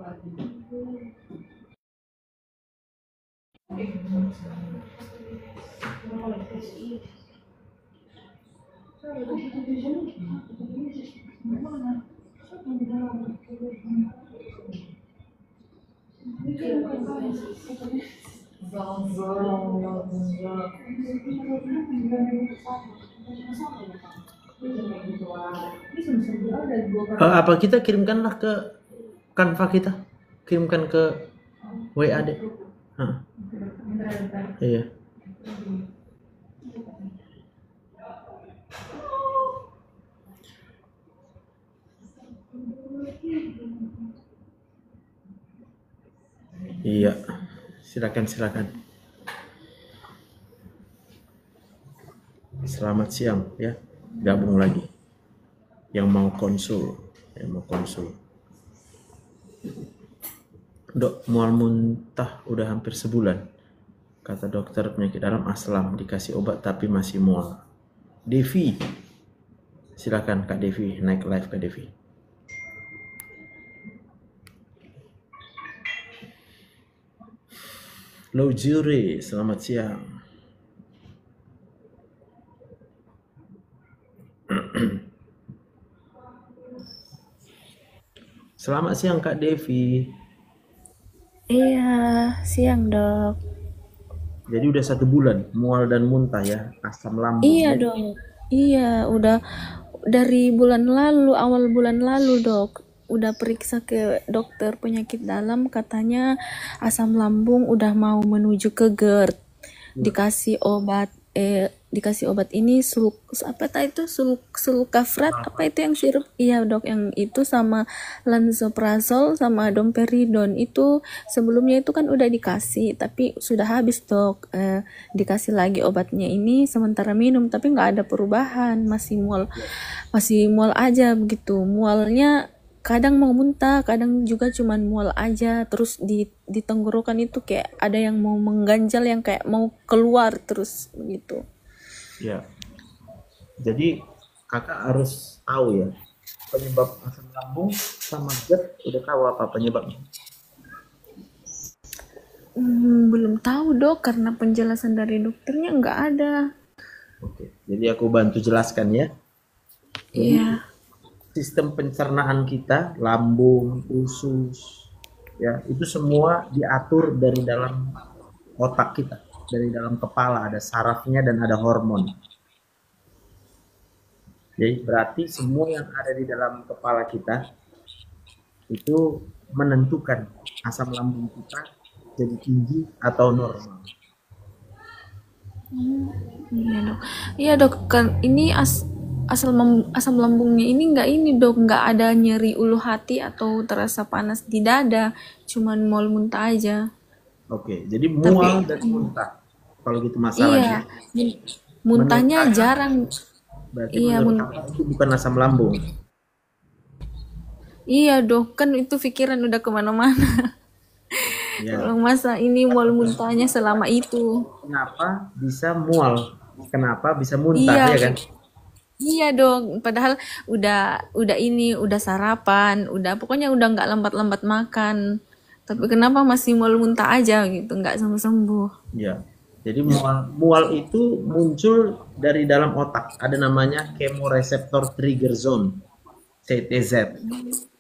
Apa kita kirimkanlah ke Canva kita, kirimkan ke WA deh. Iya. Iya, silakan. Selamat siang ya, gabung lagi. Yang mau konsul. Dok, mual muntah udah hampir sebulan. Kata dokter penyakit dalam aslam, dikasih obat tapi masih mual. Devi, silakan Kak Devi, naik live Kak Devi. Low Jure, selamat siang. Selamat siang Kak Devi. Iya, siang dok. Jadi udah 1 bulan mual dan muntah ya, asam lambung. Iya dok. Iya, udah dari bulan lalu, awal bulan lalu dok. Udah periksa ke dokter penyakit dalam, katanya asam lambung udah mau menuju ke GERD. Dikasih obat ini sulukafrat apa itu yang sirup, iya dok, yang itu sama lansoprazol sama domperidon. Itu sebelumnya itu kan udah dikasih tapi sudah habis dok. Dikasih lagi obatnya ini sementara minum tapi nggak ada perubahan, masih mual aja begitu. Mualnya kadang mau muntah, kadang juga cuman mual aja, terus di tenggorokan itu kayak ada yang mau mengganjal, yang kayak mau keluar terus gitu. Ya. Jadi kakak harus tahu ya penyebab asam lambung sama GERD, udah tahu apa penyebabnya? Belum tahu dok, karena penjelasan dari dokternya nggak ada. Oke, jadi aku bantu jelaskan ya. Iya. Sistem pencernaan kita, lambung, usus, ya itu semua diatur dari dalam otak kita, dari dalam kepala, ada sarafnya dan ada hormon. Jadi berarti semua yang ada di dalam kepala kita itu menentukan asam lambung kita jadi tinggi atau normal. Iya dok. Iya dok, kan ini asam lambungnya ini nggak ada nyeri ulu hati atau terasa panas di dada, cuman mual muntah aja. Oke, jadi mual dan muntah. Kalau gitu masalahnya. Iya, muntahnya jarang. Berarti Iya, menurut kakak itu bukan asam lambung. iya dok, kan itu pikiran udah kemana-mana. Ya. Kalau masa ini mual muntahnya selama itu. Kenapa bisa mual? Kenapa bisa muntah, Iya, ya kan? iya dong. Padahal udah sarapan, pokoknya udah nggak lambat-lambat makan. Tapi kenapa masih mual muntah aja gitu, nggak sembuh-sembuh. Ya. Jadi mual itu muncul dari dalam otak. Ada namanya chemoreceptor trigger zone, CTZ.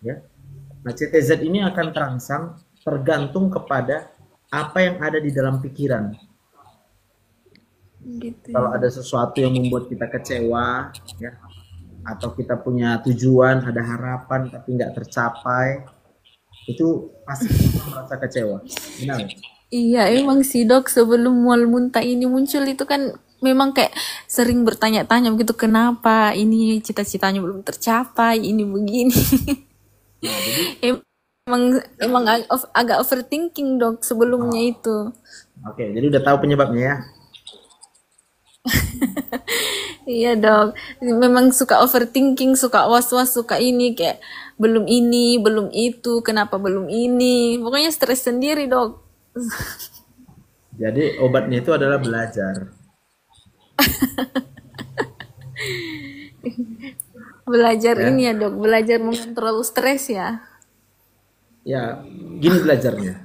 Ya. Nah, CTZ ini akan terangsang tergantung kepada apa yang ada di dalam pikiran. Gitu. Kalau ada sesuatu yang membuat kita kecewa, ya, atau kita punya tujuan, ada harapan tapi nggak tercapai, itu pasti kita merasa kecewa. Benar? Iya, emang sih dok, sebelum mual muntah ini muncul itu kan memang kayak sering bertanya-tanya begitu, kenapa ini cita-citanya belum tercapai, ini begini. Nah, jadi emang agak overthinking dok sebelumnya itu. oke, jadi udah tahu penyebabnya ya. Iya dok, memang suka overthinking, suka was-was, suka ini kayak belum ini, belum itu, kenapa belum ini, pokoknya stres sendiri dok. Jadi obatnya itu adalah belajar. Belajar Ya. ini ya dok, belajar mengontrol stres ya. Ya, gini belajarnya.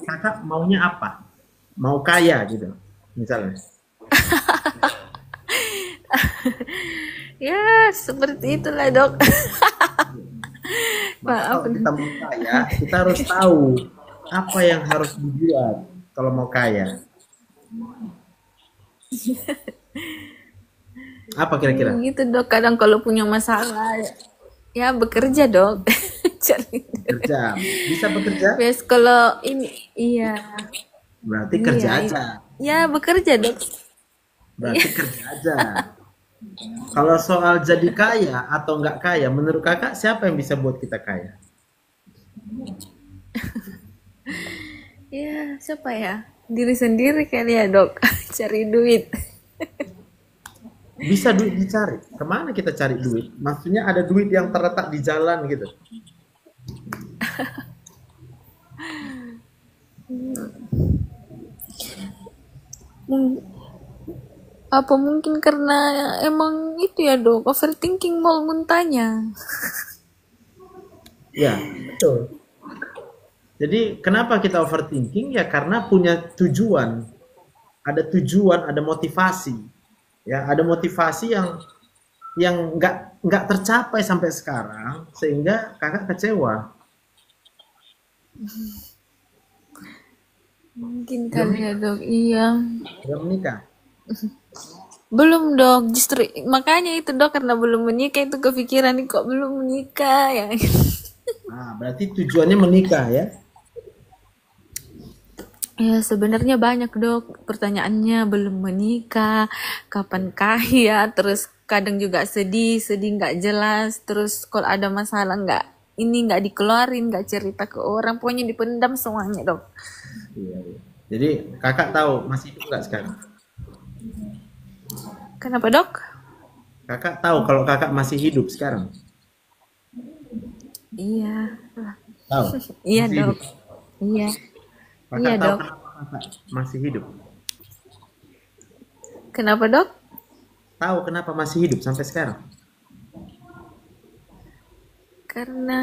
Kakak maunya apa? Mau kaya gitu, misalnya. Ya, seperti itulah, Dok. Maka Maaf. kalau kita mau kaya, kita harus tahu apa yang harus dibuat kalau mau kaya. Apa kira-kira? Gitu, Dok. Kadang kalau punya masalah, ya bekerja, Dok. Cari duit. Kerja. Bisa bekerja? Bias kalau ini, iya, Berarti kerja iya, aja. ya bekerja, Dok. Iya. Berarti kerja aja. Kalau soal jadi kaya atau nggak kaya, menurut kakak siapa yang bisa buat kita kaya? Ya, siapa ya? Diri sendiri kali ya, Dok. Cari duit. Bisa duit dicari. Kemana kita cari duit? Maksudnya ada duit yang terletak di jalan gitu. Mung- Apa mungkin karena emang itu ya, Dok, overthinking mau muntahnya. Ya, betul. Jadi kenapa kita overthinking? Ya karena punya tujuan. Ada tujuan, ada motivasi. Ya, ada motivasi yang nggak tercapai sampai sekarang sehingga kakak kecewa. Mungkin Belum kali ya, nikah, Dok. Iya. belum menikah. Belum, Dok. Justru makanya itu, Dok, karena belum menikah itu kepikiran nih kok belum menikah ya. Nah, berarti tujuannya menikah ya. Ya, sebenarnya banyak, Dok. Pertanyaannya belum menikah, kapan kaya, terus kadang juga sedih, sedih nggak jelas, terus kalau ada masalah nggak ini nggak dikeluarin, nggak cerita ke orang, pokoknya dipendam semuanya, Dok. Iya, iya. Jadi kakak tahu masih hidup nggak sekarang? Kenapa, Dok? Kakak tahu kalau kakak masih hidup sekarang? Iya, Tahu, iya, masih Dok. hidup. Iya, iya, Kakak tahu Dok. kenapa kakak masih hidup? Kenapa, Dok? Tahu kenapa masih hidup sampai sekarang? Karena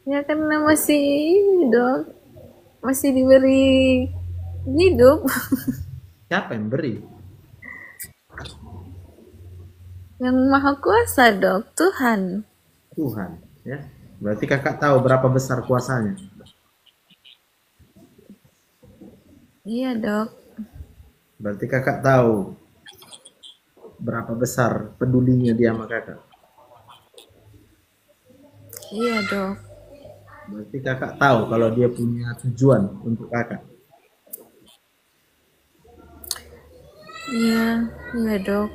ya karena masih ini, Dok, masih diberi hidup. Siapa yang beri? Yang maha kuasa, Dok, Tuhan. Tuhan, ya. Berarti kakak tahu berapa besar kuasanya. Iya, Dok. Berarti kakak tahu berapa besar pedulinya dia sama kakak. Iya, Dok. Berarti kakak tahu kalau dia punya tujuan untuk kakak. Iya, iya, Dok.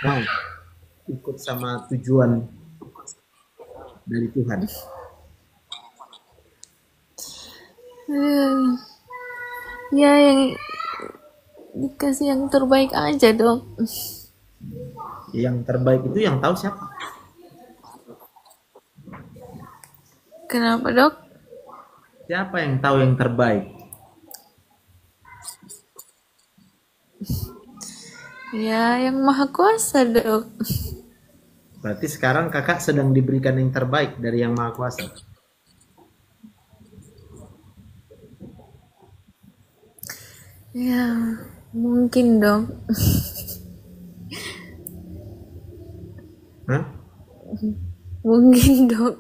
Mau ikut sama tujuan dari Tuhan. Hmm, ya yang dikasih yang terbaik aja, Dok. Yang terbaik itu yang tahu siapa? Kenapa, Dok? Siapa yang tahu yang terbaik? Ya, yang maha kuasa, Dok. Berarti sekarang kakak sedang diberikan yang terbaik dari Yang Maha Kuasa. Ya, mungkin, Dok. Hah? Mungkin, Dok.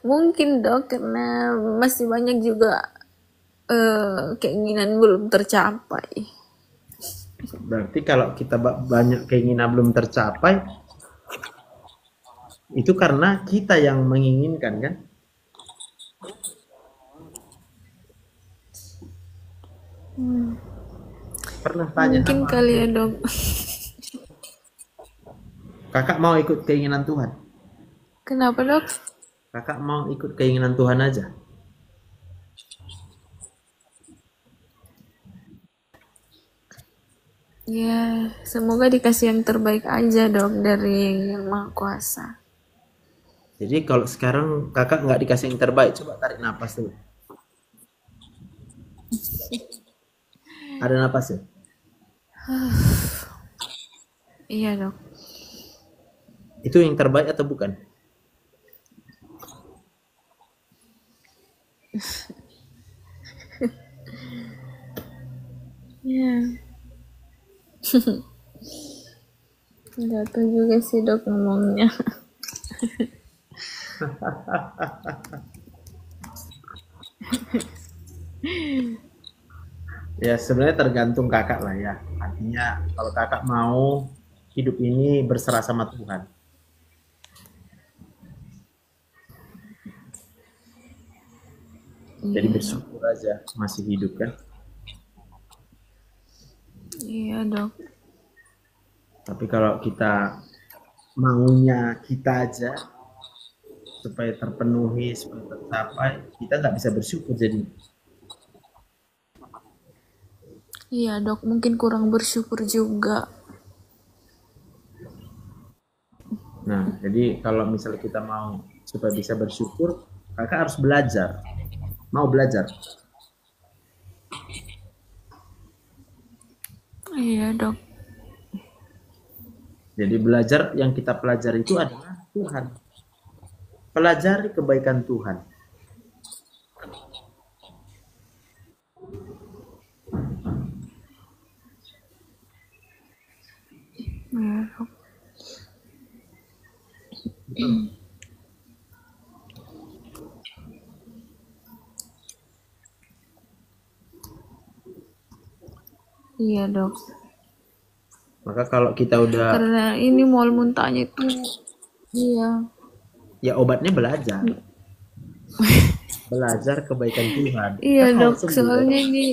Mungkin, Dok, karena masih banyak juga keinginan belum tercapai. Berarti kalau kita banyak keinginan belum tercapai, itu karena kita yang menginginkan kan? Pernah tanya Mungkin sama kali ya, Dok. kakak mau ikut keinginan Tuhan? Kenapa, Dok? Kakak mau ikut keinginan Tuhan aja? Ya, semoga dikasih yang terbaik aja, Dok, dari Yang Maha Kuasa. Jadi kalau sekarang kakak nggak dikasih yang terbaik, coba tarik napas dulu. Ada napas ya? Iya, Dok. Itu yang terbaik atau bukan? Ya, nggak tahu juga sih dok ngomongnya. Ya sebenarnya tergantung kakak lah ya. Artinya kalau kakak mau hidup ini berserah sama Tuhan. Jadi Iya dok, bersyukur aja masih hidup kan. iya dok. Tapi kalau kita maunya kita aja supaya terpenuhi, supaya tercapai, kita nggak bisa bersyukur jadi. Iya dok, mungkin kurang bersyukur juga. Nah, jadi kalau misalnya kita mau supaya bisa bersyukur, kakak harus belajar. Mau belajar. Iya dok, Jadi belajar yang kita pelajari itu adalah Tuhan. Pelajari kebaikan Tuhan. iya dok. Iya dok. Maka kalau kita udah, Karena ini mual muntahnya itu, iya, ya obatnya belajar. Belajar kebaikan Tuhan. iya Kan mau dok. sembuh kan? Soalnya ini,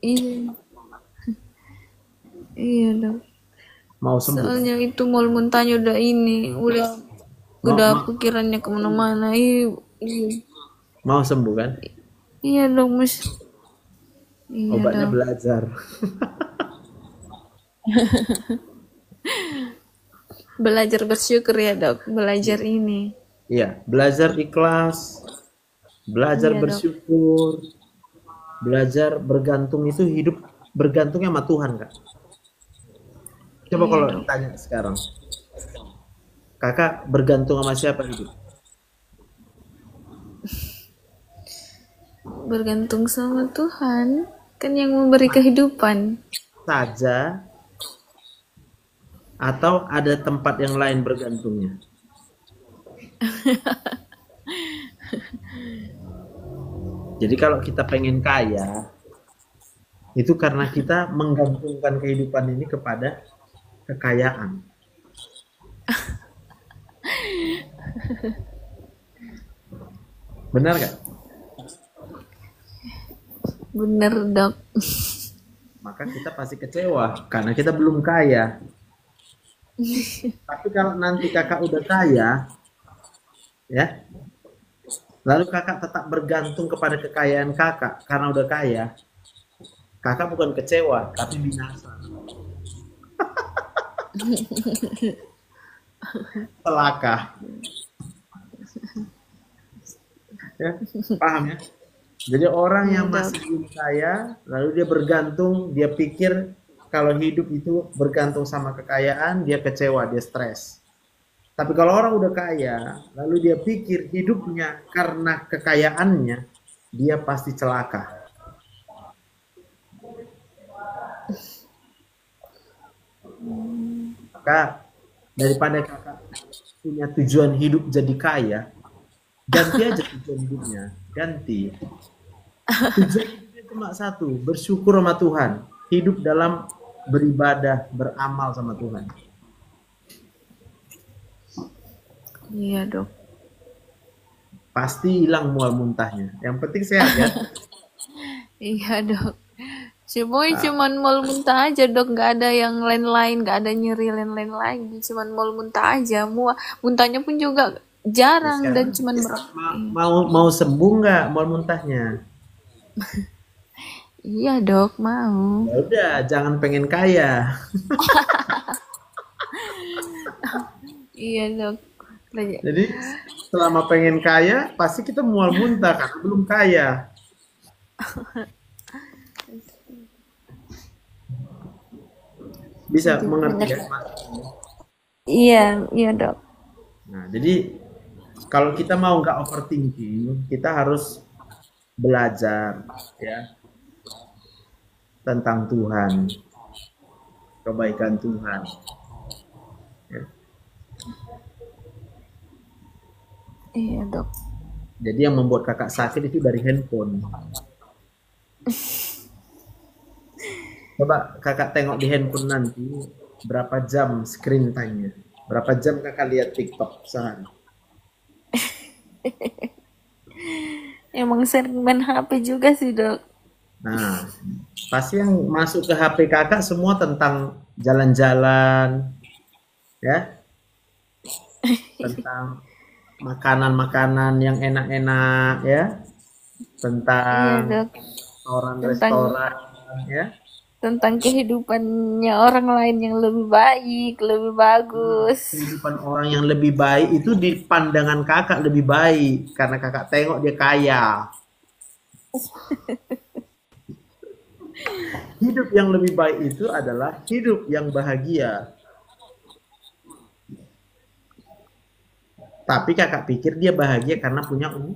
iya, iya dok. Mau sembuh kan? Soalnya itu mual muntahnya udah ini, Mau, udah mau, pikirannya kemana-mana. Iya, iya, mau sembuh kan? iya dok, mas. Iya Obatnya dok. belajar. Belajar bersyukur ya dok. Belajar ini. Iya, belajar ikhlas, belajar Iya dok. bersyukur, belajar bergantung itu hidup bergantung sama Tuhan, Kak. Coba Iya kalau dok. tanya sekarang, Kakak bergantung sama siapa hidup? Bergantung sama Tuhan. Kan yang memberi kehidupan. Saja atau ada tempat yang lain bergantungnya? Jadi kalau kita pengen kaya, itu karena kita menggantungkan kehidupan ini kepada kekayaan. Benar nggak? Bener dok. Maka kita pasti kecewa karena kita belum kaya. Tapi kalau nanti kakak udah kaya, ya, lalu kakak tetap bergantung kepada kekayaan kakak karena udah kaya, kakak bukan kecewa, tapi binasa. Celaka. Ya, paham ya? Jadi orang Iya yang dok. masih belum kaya, lalu dia bergantung, dia pikir kalau hidup itu bergantung sama kekayaan, dia kecewa, dia stres. Tapi kalau orang udah kaya, lalu dia pikir hidupnya karena kekayaannya, dia pasti celaka. Maka daripada kakak punya tujuan hidup jadi kaya, ganti aja tujuan hidupnya, ganti. Tujuan hidupnya cuma satu, bersyukur sama Tuhan, hidup dalam beribadah, beramal sama Tuhan. Iya dok. Pasti hilang mual muntahnya. Yang penting sehat ya. Iya dok. Cuman mau muntah aja dok, nggak ada yang lain-lain, nggak ada nyeri lain-lain lagi, cuman mau muntah aja. Muntahnya pun juga Nah, jarang dan sekarang cuman mau sembuh nggak mual muntahnya? iya dok mau. Ya udah, jangan pengen kaya. Iya dok. Jadi selama pengen kaya, pasti kita mual muntah karena belum kaya. Bisa Jadi mengerti banyak ya, Mas? Iya, iya dok. Nah, jadi kalau kita mau nggak overthinking, kita harus belajar ya tentang Tuhan, kebaikan Tuhan. Ya. Iya dok. Jadi yang membuat kakak sakit itu dari handphone. Coba kakak tengok di handphone nanti berapa jam screen time-nya. Berapa jam kakak lihat TikTok sehari. Emang sering main HP juga sih dok. Nah, pasti yang masuk ke HP kakak semua tentang jalan-jalan, ya, tentang makanan-makanan yang enak-enak, ya, Iya tentang dok. Tentang restoran-restoran, ya. tentang kehidupannya orang lain yang lebih baik, lebih bagus. Kehidupan orang yang lebih baik itu di pandangan kakak lebih baik karena kakak tengok dia kaya. Hidup yang lebih baik itu adalah hidup yang bahagia. Tapi kakak pikir dia bahagia karena punya uang.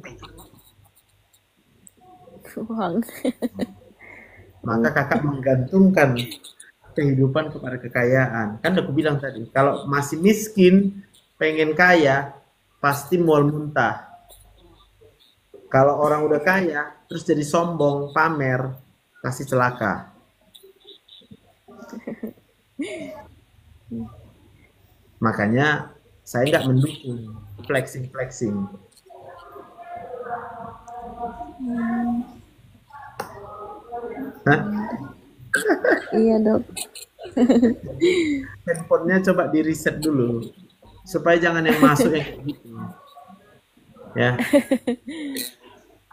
Uang. Maka kakak menggantungkan kehidupan kepada kekayaan. Kan aku bilang tadi, kalau masih miskin, pengen kaya, pasti mual muntah. Kalau orang udah kaya, terus jadi sombong, pamer, pasti celaka. Makanya saya nggak mendukung flexing-flexing. Hah? Iya dok. Handphonenya coba di reset dulu supaya jangan yang masuk yang kayak gitu ya.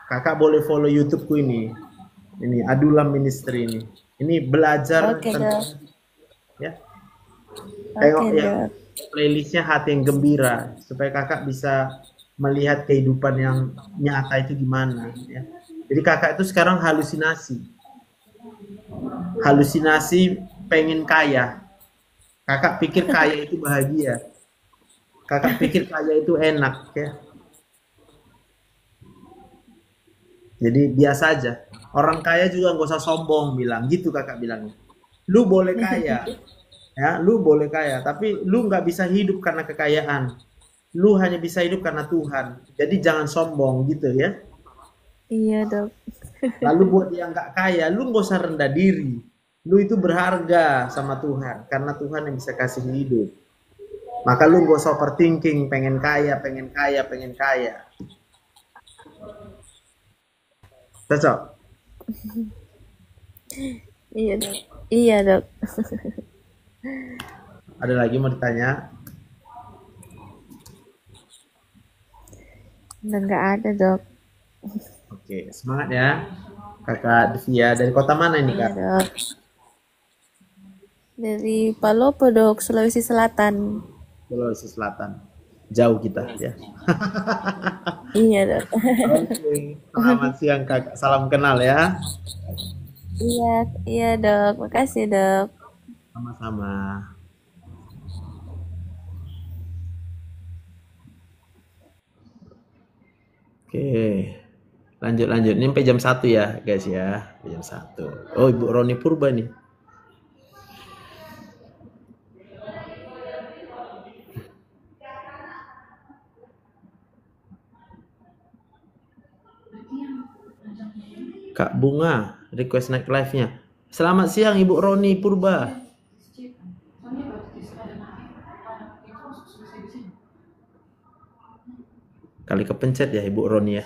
Kakak boleh follow YouTubeku ini Adulam Ministry ini belajar Oke dok. tentang ya, Oke tengok ya dok. playlistnya hati yang gembira supaya kakak bisa melihat kehidupan yang nyata itu gimana ya. Jadi kakak itu sekarang halusinasi pengen kaya. Kakak pikir kaya itu bahagia. Kakak pikir kaya itu enak ya. Jadi biasa aja. Orang kaya juga nggak usah sombong bilang gitu kakak bilangnya. Lu boleh kaya, ya, lu boleh kaya, tapi lu nggak bisa hidup karena kekayaan. Lu hanya bisa hidup karena Tuhan. Jadi jangan sombong gitu ya. Iya dok. Lalu buat yang nggak kaya, lu nggak usah rendah diri. Lu itu berharga sama Tuhan karena Tuhan yang bisa kasih hidup. Maka lu nggak usah overthinking, pengen kaya, pengen kaya, pengen kaya. Cocok? Iya dok. Iya dok. Ada lagi mau ditanya? Dan nggak ada dok. Oke, semangat ya. Kakak Devia dari kota mana ini Iya kak? dok. Dari Palopo dok, Sulawesi Selatan. Sulawesi Selatan. Jauh kita ya. Iya dok. Oke, selamat siang kakak. Salam kenal ya. Iya, iya dok. Makasih dok. Sama-sama. Oke, lanjut. Ini sampai jam 1 ya guys ya. Sampai jam 1. Oh, Ibu Roni Purba nih. Kak Bunga, request naik live-nya. Selamat siang Ibu Roni Purba. Kali kepencet ya Ibu Roni ya.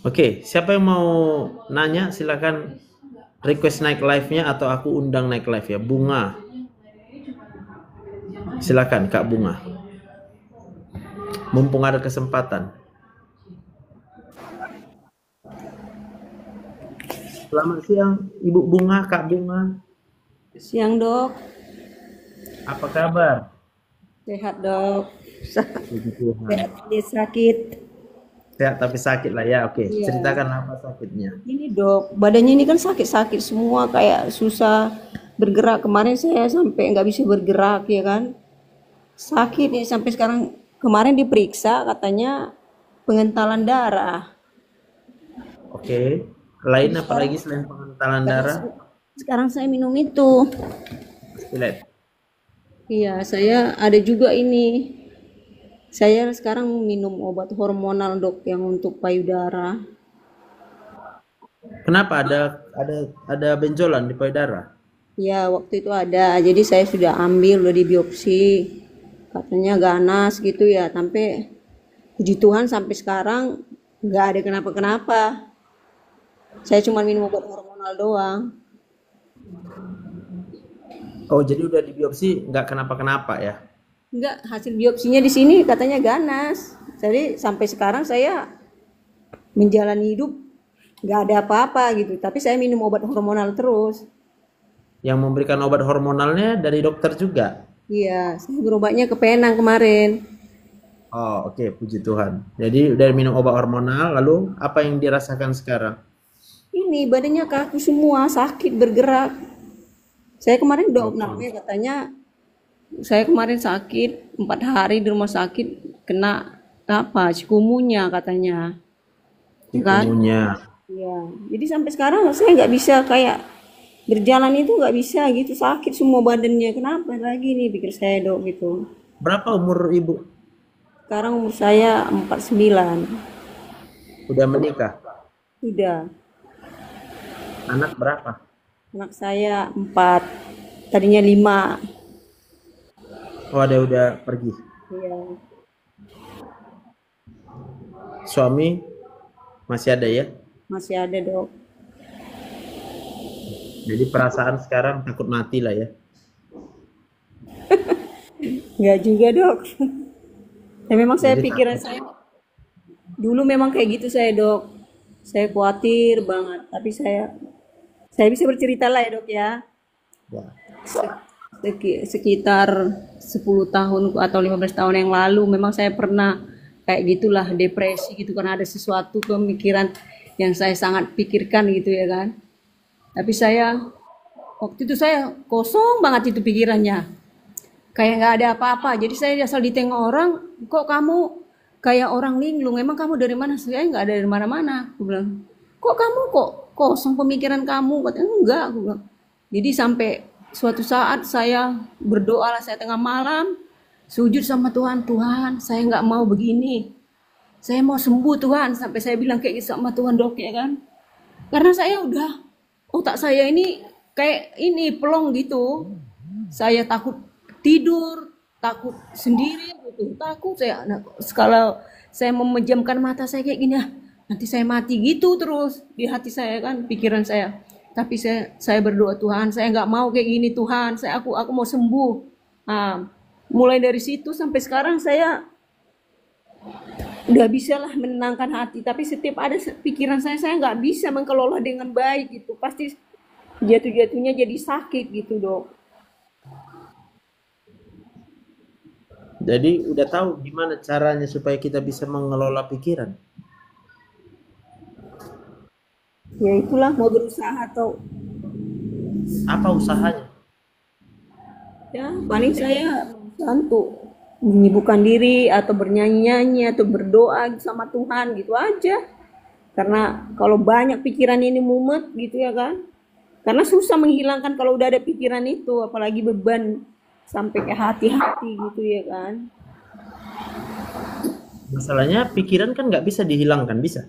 Oke, siapa yang mau nanya silakan request naik live-nya atau aku undang naik live ya. Bunga. Silakan Kak Bunga. Mumpung ada kesempatan. Selamat siang Ibu Bunga, Kak Bunga. Siang dok, Apa kabar? sehat dok. Puji Tuhan. Sehat dia sakit. Sehat tapi sakit lah ya. Oke, Iya. ceritakan apa sakitnya. Ini dok, badannya ini kan sakit-sakit semua, kayak susah bergerak. Kemarin saya sampai nggak bisa bergerak ya kan. Sakit nih sampai sekarang. Kemarin diperiksa katanya pengentalan darah. Oke. Lain Jadi apa sekarang, lagi selain pengentalan sekarang, darah? sekarang saya minum itu. Stilet. Iya, saya ada juga ini. Saya sekarang minum obat hormonal dok yang untuk payudara. Kenapa ada benjolan di payudara? Ya, waktu itu ada. Jadi saya sudah ambil, udah dibiopsi. Katanya ganas gitu ya. Sampai puji Tuhan sampai sekarang nggak ada kenapa-kenapa. Saya cuma minum obat hormonal doang. Oh, jadi udah dibiopsi nggak kenapa-kenapa ya? Enggak, hasil biopsinya di sini katanya ganas. Jadi sampai sekarang saya menjalani hidup nggak ada apa-apa gitu. Tapi saya minum obat hormonal terus. Yang memberikan obat hormonalnya dari dokter juga. Iya, saya berobatnya ke Penang kemarin. Oh, oke, puji Tuhan. Jadi udah minum obat hormonal, lalu apa yang dirasakan sekarang? Ini badannya kaku semua, sakit bergerak. Saya kemarin udah Oke, namanya katanya saya kemarin sakit 4 hari di rumah sakit kena apa cikumunya katanya, ya kan? cikungunya. Iya. Jadi sampai sekarang saya nggak bisa kayak berjalan itu nggak bisa gitu sakit semua badannya. Kenapa lagi nih pikir saya dok gitu. Berapa umur ibu? Sekarang umur saya 49. Udah menikah? Sudah. Anak berapa? Anak saya 4. Tadinya 5. Oh, ada udah pergi. Iya. Suami masih ada ya? Masih ada dok. Jadi perasaan sekarang takut mati lah ya. Nggak juga dok. Ya memang saya Jadi pikiran takut. saya dulu memang kayak gitu saya dok. Saya khawatir banget. Tapi saya bisa bercerita lah ya dok ya. Ya. Sekitar 10 tahun atau 15 tahun yang lalu memang saya pernah kayak gitulah depresi gitu karena ada sesuatu pemikiran yang saya sangat pikirkan gitu ya kan. Tapi saya waktu itu saya kosong banget itu pikirannya. Kayak nggak ada apa-apa. Jadi saya asal ditengok orang, kok kamu kayak orang linglung. Emang kamu dari mana? Saya nggak ada dari mana-mana. Aku bilang, kok kamu kok kosong pemikiran kamu? Katanya enggak. Aku bilang. Jadi sampai suatu saat saya berdoa lah saya tengah malam, sujud sama Tuhan. Tuhan, saya nggak mau begini. Saya mau sembuh Tuhan. Sampai saya bilang kayak gitu sama Tuhan dok ya kan. Karena saya udah otak saya ini kayak ini pelong gitu. Saya takut tidur, takut sendiri gitu. Takut saya. Nah, kalau saya memejamkan mata saya kayak gini, nanti saya mati gitu terus di hati saya kan, pikiran saya. Tapi saya berdoa Tuhan, saya nggak mau kayak gini Tuhan. Aku mau sembuh. Nah, mulai dari situ sampai sekarang saya udah bisa lah menenangkan hati. Tapi setiap ada pikiran saya nggak bisa mengelola dengan baik gitu. Pasti jatuh-jatuhnya jadi sakit gitu dok. Jadi udah tahu gimana caranya supaya kita bisa mengelola pikiran. Ya itulah mau berusaha atau Apa usahanya? ya paling saya untuk menyibukkan diri atau bernyanyi-nyanyi atau berdoa sama Tuhan gitu aja. Karena kalau banyak pikiran ini mumet gitu ya kan. Karena susah menghilangkan kalau udah ada pikiran itu, apalagi beban sampai ke hati-hati gitu ya kan. Masalahnya pikiran kan nggak bisa dihilangkan, bisa.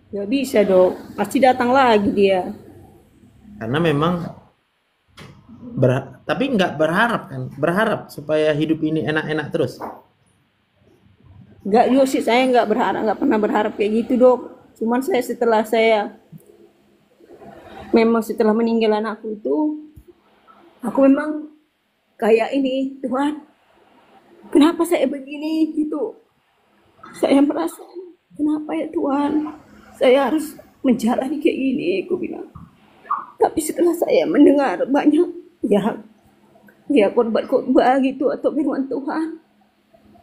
Gak bisa dok, pasti datang lagi dia. Karena memang tapi nggak berharap kan, berharap supaya hidup ini enak-enak terus. Gak juga sih, saya nggak berharap, nggak pernah berharap kayak gitu dok. Cuman setelah meninggal anakku itu, aku memang kayak ini, Tuhan, kenapa saya begini gitu. Saya merasa, kenapa ya Tuhan, saya harus menjalani kayak gini, aku bilang. Tapi setelah saya mendengar banyak ya khotbah gitu atau firman Tuhan,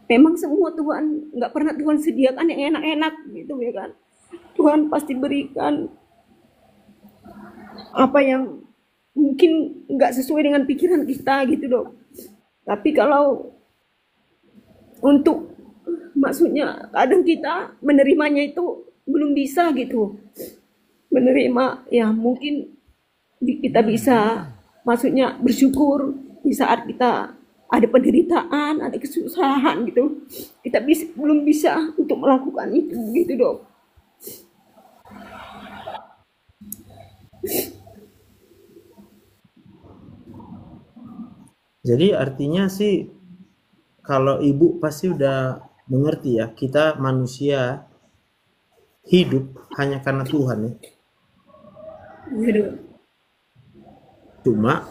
Memang semua Tuhan, nggak pernah Tuhan sediakan yang enak-enak gitu ya kan. Tuhan pasti berikan apa yang mungkin nggak sesuai dengan pikiran kita gitu dok. Tapi kalau untuk maksudnya kadang kita menerimanya itu belum bisa gitu. Menerima ya mungkin kita bisa maksudnya bersyukur di saat kita ada penderitaan, ada kesusahan gitu. Kita belum bisa untuk melakukan itu gitu dok. Jadi artinya sih kalau ibu pasti udah mengerti ya, kita manusia hidup hanya karena Tuhan ya. Iya dok. Cuma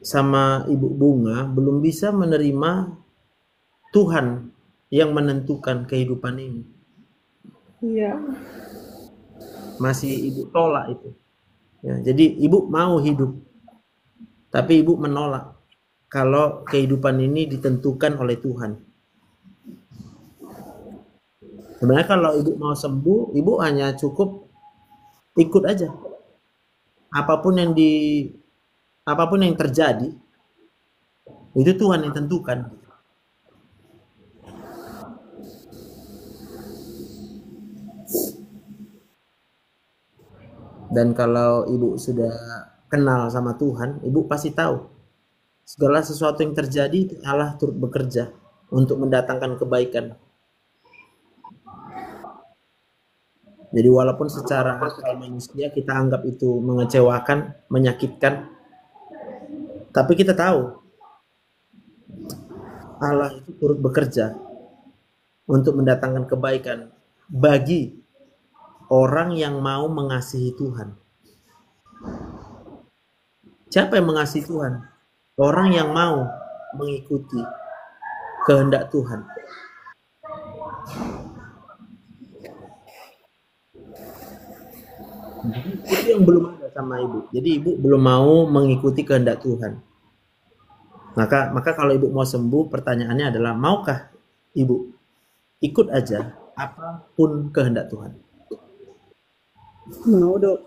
sama Ibu Bunga belum bisa menerima Tuhan yang menentukan kehidupan ini. Iya. Masih ibu tolak itu. Ya, jadi ibu mau hidup, tapi ibu menolak kalau kehidupan ini ditentukan oleh Tuhan. Sebenarnya kalau ibu mau sembuh, ibu hanya cukup ikut aja. Apapun yang terjadi, itu Tuhan yang tentukan. Dan kalau ibu sudah kenal sama Tuhan, ibu pasti tahu segala sesuatu yang terjadi itu Allah turut bekerja untuk mendatangkan kebaikan. Jadi walaupun secara akal manusia kita anggap itu mengecewakan, menyakitkan, tapi kita tahu Allah itu turut bekerja untuk mendatangkan kebaikan bagi orang yang mau mengasihi Tuhan. Siapa yang mengasihi Tuhan? Orang yang mau mengikuti kehendak Tuhan. Itu yang belum ada sama ibu. Jadi ibu belum mau mengikuti kehendak Tuhan. Maka kalau ibu mau sembuh, pertanyaannya adalah maukah ibu ikut aja apapun kehendak Tuhan? Mau dok.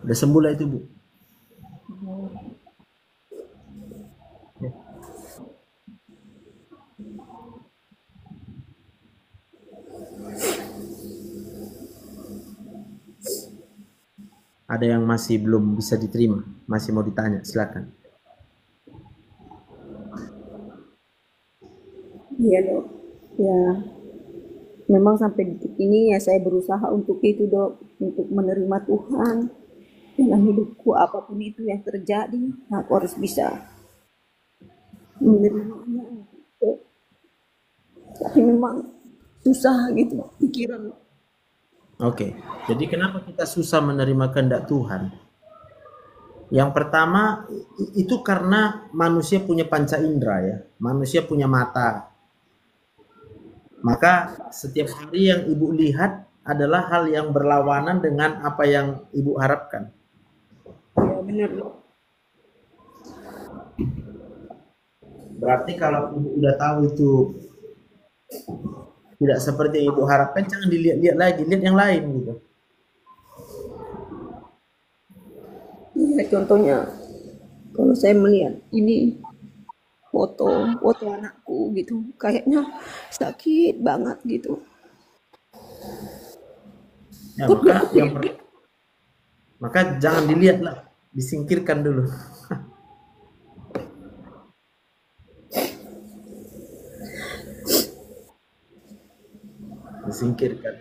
Udah sembuh lah itu bu. Ada yang masih belum bisa diterima, masih mau ditanya, silakan. Iya dok. Ya, memang sampai detik ini ya saya berusaha untuk itu dok, untuk menerima Tuhan dalam hidupku apapun itu yang terjadi, aku harus bisa menerimanya. Dok. Tapi memang susah gitu pikiran. Oke, jadi kenapa kita susah menerima kehendak Tuhan? Yang pertama itu karena manusia punya panca indera ya, manusia punya mata. Maka setiap hari yang ibu lihat adalah hal yang berlawanan dengan apa yang ibu harapkan. Ya benar dok. Berarti kalau ibu udah tahu itu tidak seperti yang ibu harapkan, jangan dilihat-lihat lagi, lihat yang lain gitu. Ya, contohnya kalau saya melihat ini foto anakku gitu, kayaknya sakit banget gitu. Ya, Tapi maka jangan dilihat lah, disingkirkan dulu. Disingkirkan.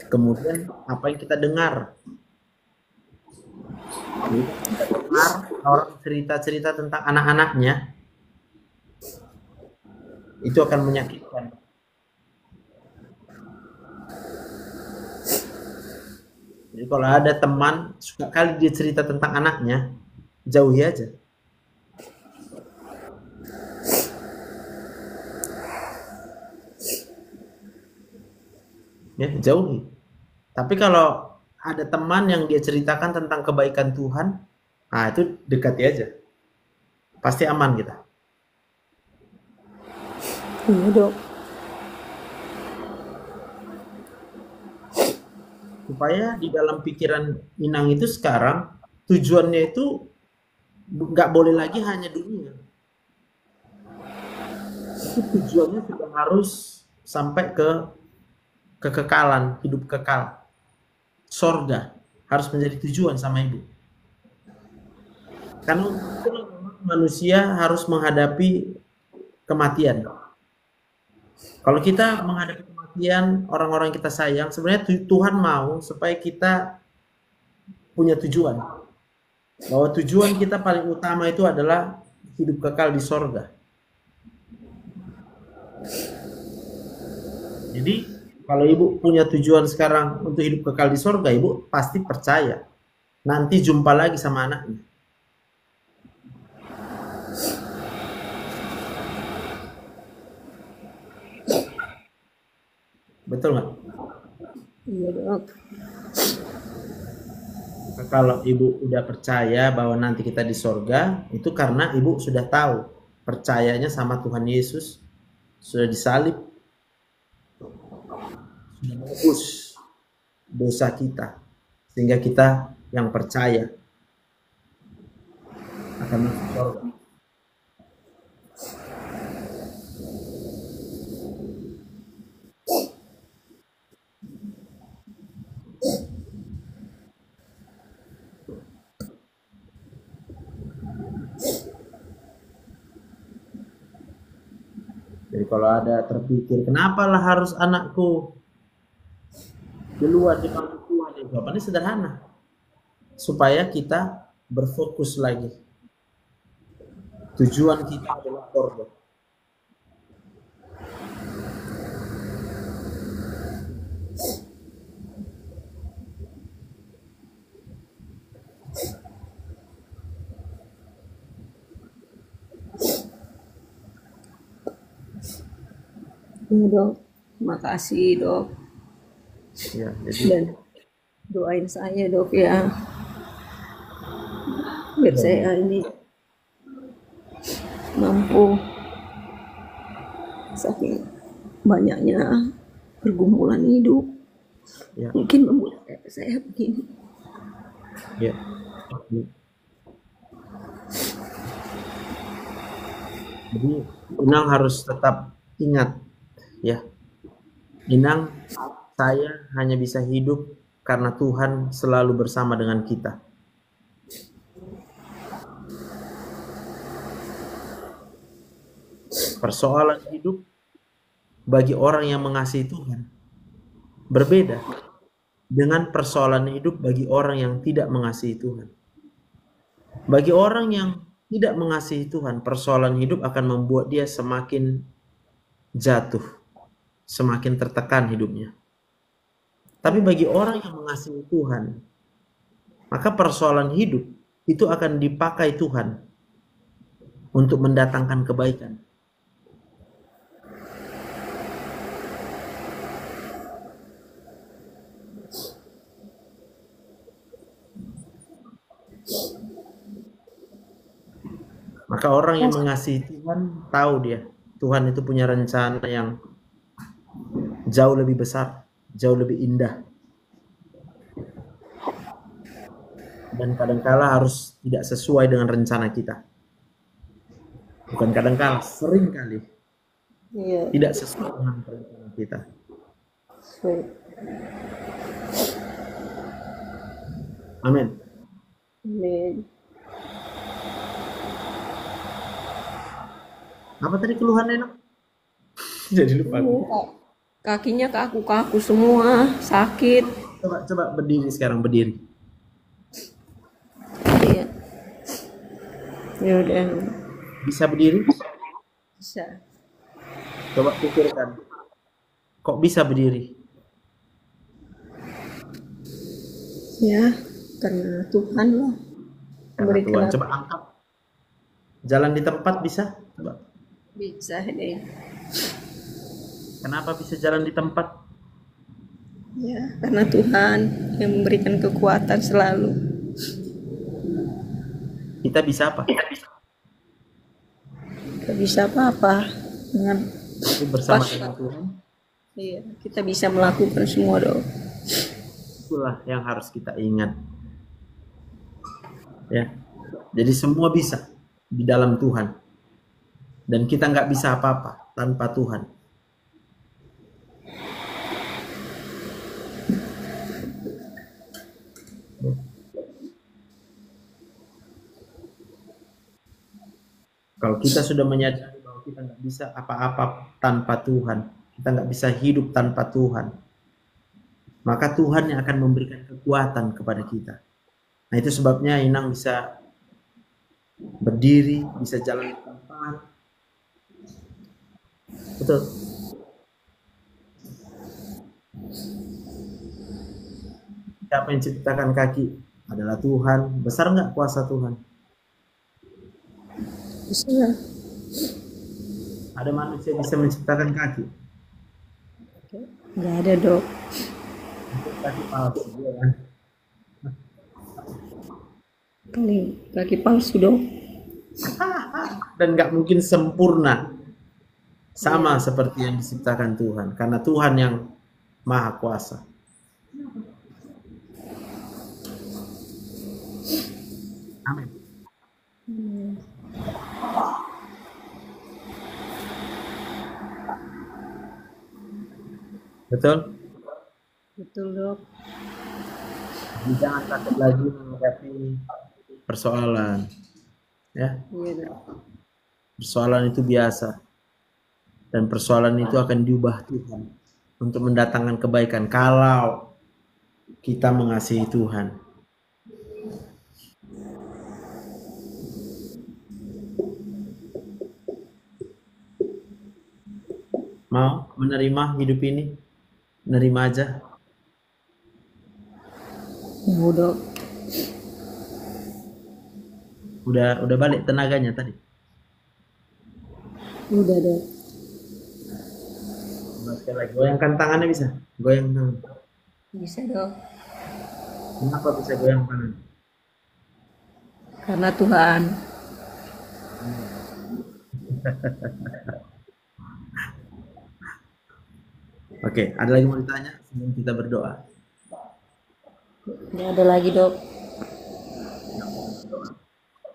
Kemudian apa yang kita dengar? Kita dengar orang cerita-cerita tentang anak-anaknya, itu akan menyakitkan. Jadi kalau ada teman suka kali dia cerita tentang anaknya, jauhi aja. Ya, jauhi. Tapi kalau ada teman yang dia ceritakan tentang kebaikan Tuhan, Nah, itu dekati aja. Pasti aman kita. Iya dok. Supaya di dalam pikiran Inang itu sekarang tujuannya itu nggak boleh lagi hanya dunia. Itu tujuannya sudah harus sampai ke kekekalan, hidup kekal. Sorga harus menjadi tujuan sama ibu. Karena itulah memang manusia harus menghadapi kematian. Kalau kita menghadapi kematian, orang-orang kita sayang, sebenarnya Tuhan mau supaya kita punya tujuan. Bahwa tujuan kita paling utama itu adalah hidup kekal di sorga. Jadi kalau ibu punya tujuan sekarang untuk hidup kekal di sorga, ibu pasti percaya nanti jumpa lagi sama anaknya. Betul nggak? Iya dok. Kalau ibu udah percaya bahwa nanti kita di sorga, itu karena ibu sudah tahu, percayanya sama Tuhan Yesus, sudah disalib, sudah menebus dosa kita, sehingga kita yang percaya akan masuk sorga. Jadi kalau ada terpikir, kenapalah harus anakku duluan dipanggil Tuhan? Jawabannya sederhana, supaya kita berfokus lagi. Tujuan kita adalah sorga. Iya dok. Makasih dok. Ya, jadi Dan doain saya dok ya. Biar saya ini mampu saking banyaknya pergumulan hidup. ya, Mungkin membuat saya begini. ya. Jadi Inang harus tetap ingat, ya. Inang, saya hanya bisa hidup karena Tuhan selalu bersama dengan kita. Persoalan hidup bagi orang yang mengasihi Tuhan berbeda dengan persoalan hidup bagi orang yang tidak mengasihi Tuhan. Bagi orang yang tidak mengasihi Tuhan, persoalan hidup akan membuat dia semakin jatuh, semakin tertekan hidupnya. Tapi bagi orang yang mengasihi Tuhan, maka persoalan hidup itu akan dipakai Tuhan untuk mendatangkan kebaikan. Maka orang yang mengasihi Tuhan tahu dia, Tuhan itu punya rencana yang jauh lebih besar, jauh lebih indah. Dan kadangkala harus tidak sesuai dengan rencana kita. Bukan kadangkala, sering kali Iya. tidak sesuai dengan rencana kita. Amin. Amin. Apa tadi keluhannya, Nak? Jadi lupa. Kakinya kaku-kaku semua, sakit. Coba berdiri sekarang, berdiri. Iya. Ya udah, Bisa berdiri? bisa. Coba pikirkan. Kok bisa berdiri? Ya, karena Tuhan lah Karena memberikan Tuhan. aku. Coba angkat. Jalan di tempat bisa? Coba. Bisa deh. Kenapa bisa jalan di tempat? Ya, karena Tuhan yang memberikan kekuatan selalu. kita bisa apa? Gak bisa apa-apa dengan Tapi bersama pas. dengan Tuhan, Iya, kita bisa melakukan semua dok. itulah yang harus kita ingat. Ya, jadi semua bisa di dalam Tuhan. Dan kita nggak bisa apa-apa tanpa Tuhan. Kalau kita sudah menyadari bahwa kita nggak bisa apa-apa tanpa Tuhan, kita nggak bisa hidup tanpa Tuhan, maka Tuhan yang akan memberikan kekuatan kepada kita. Nah itu sebabnya Inang bisa berdiri, bisa jalan di tempat. Betul. Siapa yang ciptakan kaki? Adalah Tuhan. Besar nggak kuasa Tuhan? Bisa. Ada manusia bisa menciptakan kaki? Nggak ada dok. Kaki palsu, ya kan? Paling kaki palsu dok. Dan nggak mungkin sempurna sama seperti yang diciptakan Tuhan, karena Tuhan yang maha kuasa. Amin. Betul? Betul dok. Jadi jangan takut lagi menghadapi persoalan. Ya, Iya dok. persoalan itu biasa. Dan persoalan itu akan diubah Tuhan untuk mendatangkan kebaikan kalau kita mengasihi Tuhan. Mau menerima hidup ini? Menerima aja. Mau dok. Udah balik tenaganya tadi. Udah dok. Sekali lagi. Goyangkan tangannya bisa? Goyang tangan. Bisa dok. Kenapa bisa goyang tangan? Karena Tuhan. Oke, ada lagi mau ditanya sebelum kita berdoa? Nggak ada lagi dok.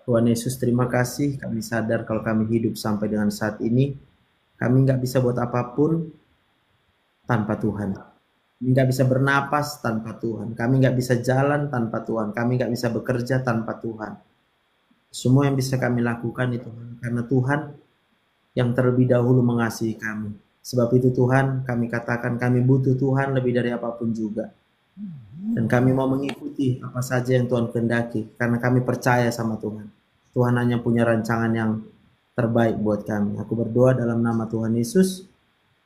Tuhan Yesus, terima kasih. Kami sadar kalau kami hidup sampai dengan saat ini, kami nggak bisa buat apapun tanpa Tuhan. Kami nggak bisa bernapas tanpa Tuhan. Kami nggak bisa jalan tanpa Tuhan. Kami nggak bisa bekerja tanpa Tuhan. Semua yang bisa kami lakukan itu karena Tuhan yang terlebih dahulu mengasihi kami. Sebab itu Tuhan, kami katakan kami butuh Tuhan lebih dari apapun juga. Dan kami mau mengikuti apa saja yang Tuhan kehendaki. Karena kami percaya sama Tuhan. Tuhan hanya punya rancangan yang terbaik buat kami. Aku berdoa dalam nama Tuhan Yesus.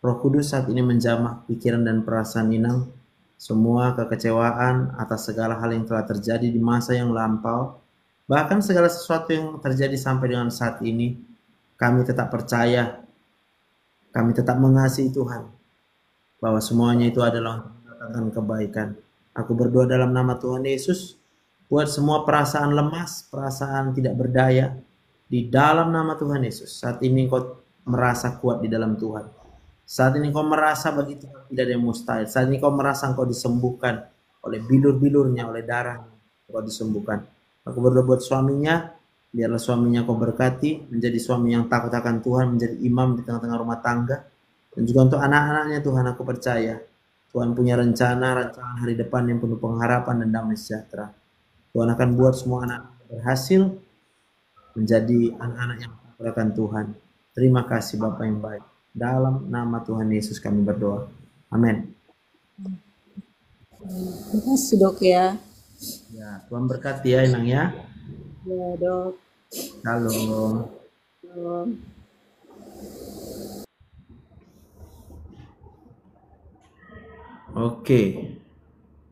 Roh Kudus saat ini menjamah pikiran dan perasaan Inang. Semua kekecewaan atas segala hal yang telah terjadi di masa yang lampau. Bahkan segala sesuatu yang terjadi sampai dengan saat ini. Kami tetap percaya. Kami tetap mengasihi Tuhan. Bahwa semuanya itu adalah untuk mendatangkan kebaikan. Aku berdoa dalam nama Tuhan Yesus. Buat semua perasaan lemas, perasaan tidak berdaya. Di dalam nama Tuhan Yesus. Saat ini kau merasa kuat di dalam Tuhan. Saat ini kau merasa bagi Tuhan tidak ada yang mustahil. Saat ini kau merasa kau disembuhkan oleh bilur-bilurnya, oleh darahnya. Kau disembuhkan. Aku berdoa buat suaminya. Biarlah suaminya kau berkati. Menjadi suami yang takut akan Tuhan. Menjadi imam di tengah-tengah rumah tangga. Dan juga untuk anak-anaknya Tuhan aku percaya. Tuhan punya rancangan hari depan yang penuh pengharapan dan damai sejahtera. Tuhan akan buat semua anak berhasil menjadi anak-anak yang takut akan Tuhan. Terima kasih Bapa yang baik. Dalam nama Tuhan Yesus kami berdoa. Amin. Terima kasih dok ya. Ya, Tuhan berkati ya Inang ya. Ya dok. Shalom. Shalom. Oke.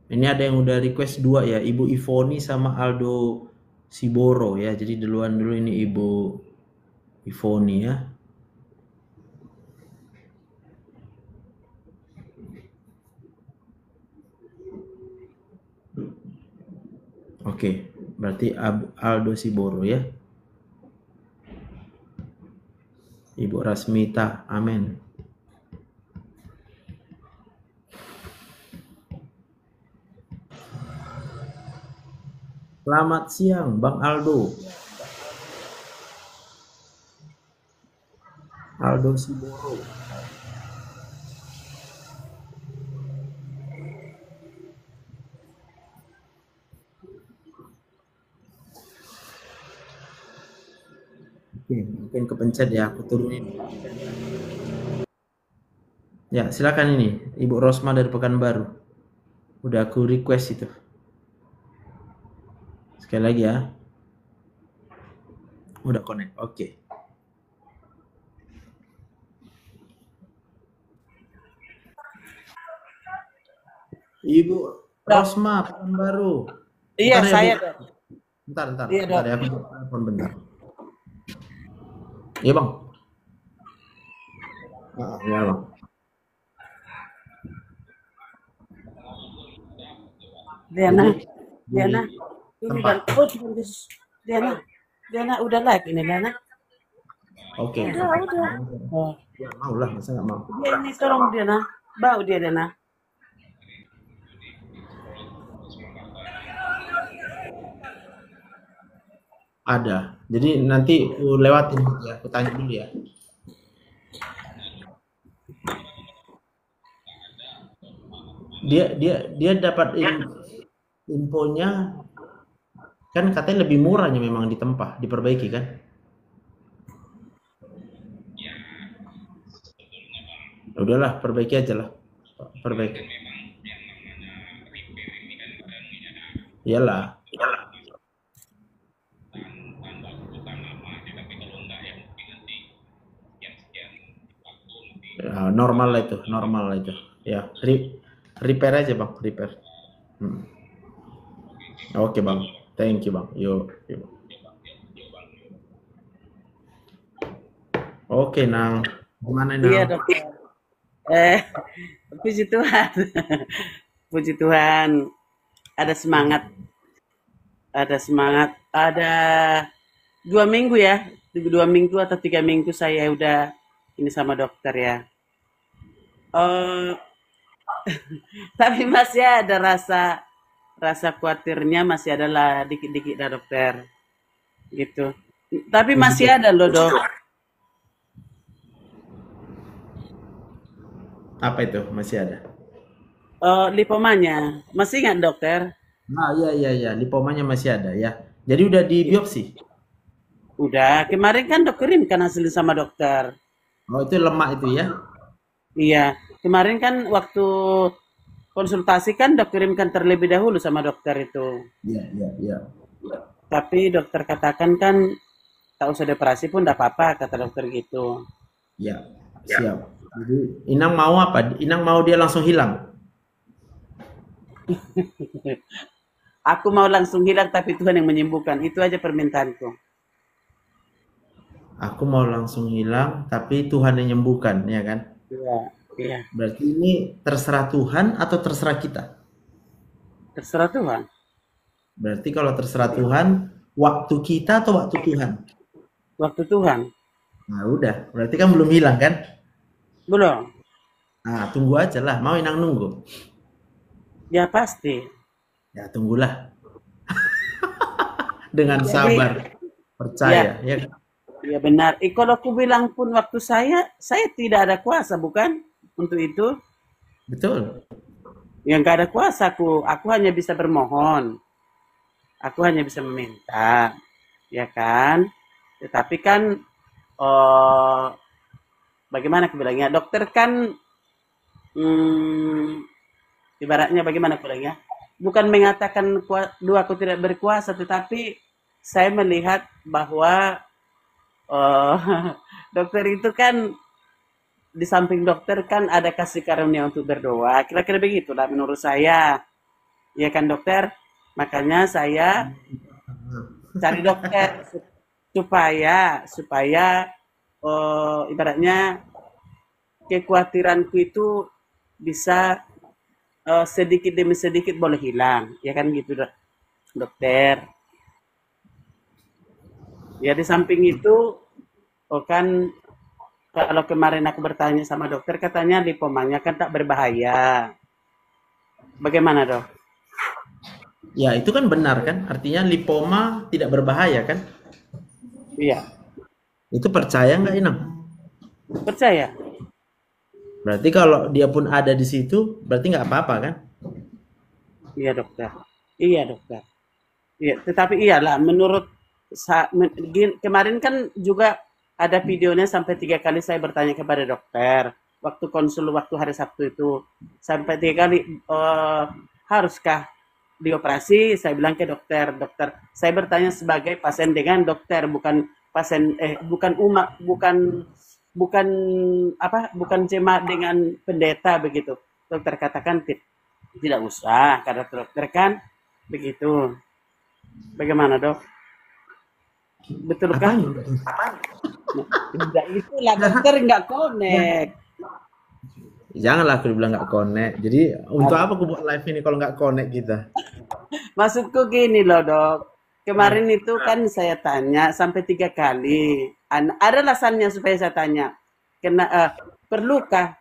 Ini ada yang udah request 2 ya, Ibu Ivoni sama Aldo Siboro ya. Jadi duluan dulu ini Ibu Ivoni ya. Oke. Berarti Aldo Siboro ya. Ibu Rasmita, amin. Selamat siang, Bang Aldo. Aldo Siboro. Oke, mungkin kepencet ya, aku turunin. Ya, silakan ini, Ibu Rosma dari Pekanbaru. Udah aku request itu. Sekali lagi ya. Udah connect, oke. Ibu Rosma, Pekanbaru. Iya, Bentar ya, saya. Bu. Bentar Iya, Dok. ya, aku telepon bentar. Iya, Bang. Iya, Bang. Diana, Jadi, Diana. di Ini tempat. dan Diana. Diana udah live ini, Diana. Oke. Oh. Ya, mau lah, masa nggak mau. Dia ini tolong Diana. Bau dia, Diana. Ada. Jadi nanti aku lewatin ya, aku tanya dulu ya. Dia dapat infonya kan katanya lebih murahnya memang di Tempah, diperbaiki kan? Udahlah, perbaiki aja lah. Perbaiki. Iyalah. Ya, normal lah itu. Ya, repair aja Bang, repair. Oke Bang, thank you Bang. Yuk. Oke Nang, gimana Nang? Iya, Dokter. Puji Tuhan. Puji Tuhan. Ada semangat. Ada 2 minggu ya. 2 minggu atau 3 minggu saya udah ini sama dokter ya. Tapi masih ada rasa khawatirnya, masih ada lah dikit-dikit lah dokter. Gitu. Tapi masih ada loh, Dok. Apa itu? Masih ada? Lipomanya. Masih ingat dokter? Nah, iya, lipomanya masih ada ya. Jadi udah di biopsi? Udah, kemarin kan kirimkan hasil sama dokter. Oh, itu lemak itu ya? Iya, kemarin kan waktu konsultasi kan kirimkan terlebih dahulu sama dokter itu. Iya. Tapi dokter katakan kan tak usah operasi pun tidak apa-apa, kata dokter gitu. Iya, siap. Jadi Inang mau apa? Inang mau dia langsung hilang? Aku mau langsung hilang tapi Tuhan yang menyembuhkan. Itu aja permintaanku. Aku mau langsung hilang tapi Tuhan yang menyembuhkan, ya kan? Iya. Berarti ini terserah Tuhan atau terserah kita? Terserah Tuhan. Berarti kalau terserah Tuhan, waktu kita atau waktu Tuhan? Waktu Tuhan. Nah udah, berarti kan belum hilang kan? Belum. Nah tunggu aja lah, mau Inang nunggu? Ya pasti. Ya tunggulah. Dengan sabar, percaya, ya kan? Ya benar. Kalau aku bilang pun waktu saya tidak ada kuasa, bukan? Untuk itu. Betul. Yang gak ada kuasa aku hanya bisa bermohon. Aku hanya bisa meminta. Ya kan? Tetapi kan bagaimana aku bilangnya? Dokter kan ibaratnya bagaimana aku bilangnya? Bukan mengatakan dua aku tidak berkuasa, tetapi saya melihat bahwa dokter itu kan di samping dokter kan ada kasih karunia untuk berdoa. Kira-kira begitulah menurut saya. Ya kan dokter? Makanya saya cari dokter supaya ibaratnya kekhawatiranku itu bisa sedikit demi sedikit boleh hilang. Ya kan gitu dokter. Ya di samping itu, oh kan kalau kemarin aku bertanya sama dokter katanya lipomanya kan tak berbahaya. Bagaimana dok? Ya, itu kan benar kan? Artinya lipoma tidak berbahaya kan? Iya, Itu percaya nggak Inang? percaya. Berarti kalau dia pun ada di situ, berarti nggak apa-apa kan? Iya dokter. Iya dokter. Iya, tetapi iyalah menurut kemarin kan juga ada videonya sampai 3 kali saya bertanya kepada dokter waktu konsul waktu hari Sabtu itu sampai 3 kali haruskah dioperasi? Saya bilang ke dokter, dokter saya bertanya sebagai pasien dengan dokter bukan pasien bukan umat bukan bukan jemaat dengan pendeta begitu. Dokter katakan tidak usah karena dokter kan begitu. Bagaimana dok? Betulkah? Apanya? Tidak itulah dokter nggak connect. Janganlah aku bilang nggak connect. Jadi untuk apa aku buat live ini kalau nggak connect kita? Maksudku gini loh dok. Kemarin itu kan saya tanya sampai 3 kali. Ada alasannya supaya saya tanya. Perlukah?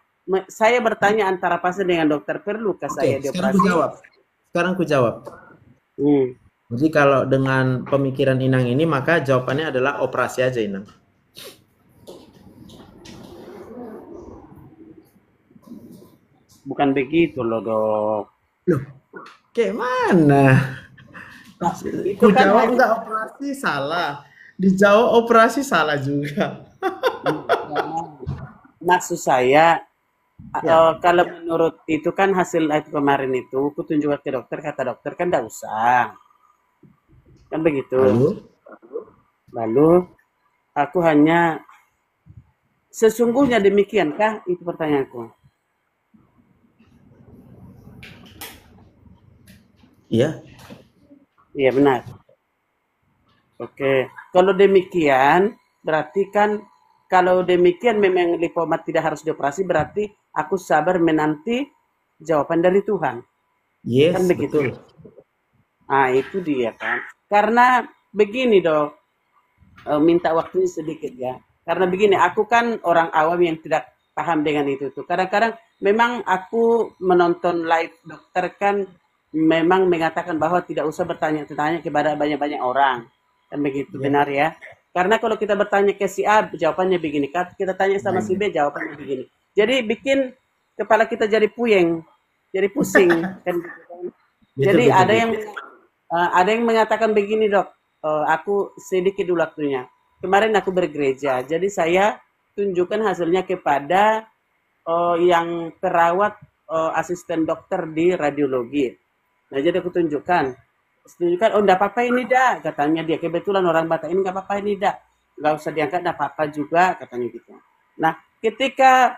Saya bertanya antara pasien dengan dokter. Perlukah saya Oke, sekarang aku dioperasi? jawab. Sekarang aku jawab. Hmm. Jadi kalau dengan pemikiran Inang ini, maka jawabannya adalah operasi aja Inang. Bukan begitu loh dok. Loh, kayak mana? Nah, itu Ku kan jawab nggak operasi salah. Dijawab operasi salah juga. maksud saya Ya. kalau menurut itu kan hasil itu kemarin itu, aku tunjukkan ke dokter, kata dokter kan enggak usah, kan begitu. Lalu, Lalu aku hanya sesungguhnya demikiankah itu pertanyaanku. iya. Iya benar. Oke, kalau demikian berarti kan kalau demikian memang lipoma tidak harus dioperasi berarti aku sabar menanti jawaban dari Tuhan. Kan Yes, begitu. betul. Ah, itu dia kan. Karena begini dok, minta waktunya sedikit ya. Karena begini, aku kan orang awam yang tidak paham dengan itu tuh. Kadang-kadang memang aku menonton live dokter kan memang mengatakan bahwa tidak usah bertanya-tanya kepada banyak-banyak orang. Kan begitu Ya. benar ya. Karena kalau kita bertanya ke si A, jawabannya begini. Kita tanya sama si B, jawabannya begini. Jadi bikin kepala kita jadi puyeng, jadi pusing. Kan gitu kan. Betul, Jadi betul, ada yang betul. ada yang mengatakan begini dok, aku sedikit dulu waktunya. Kemarin aku bergereja, jadi saya tunjukkan hasilnya kepada yang perawat asisten dokter di radiologi. Nah jadi aku tunjukkan, oh enggak apa-apa ini dah, katanya dia. Kebetulan orang Batak ini enggak apa-apa ini dah, enggak usah diangkat, enggak apa-apa juga, katanya gitu. Nah ketika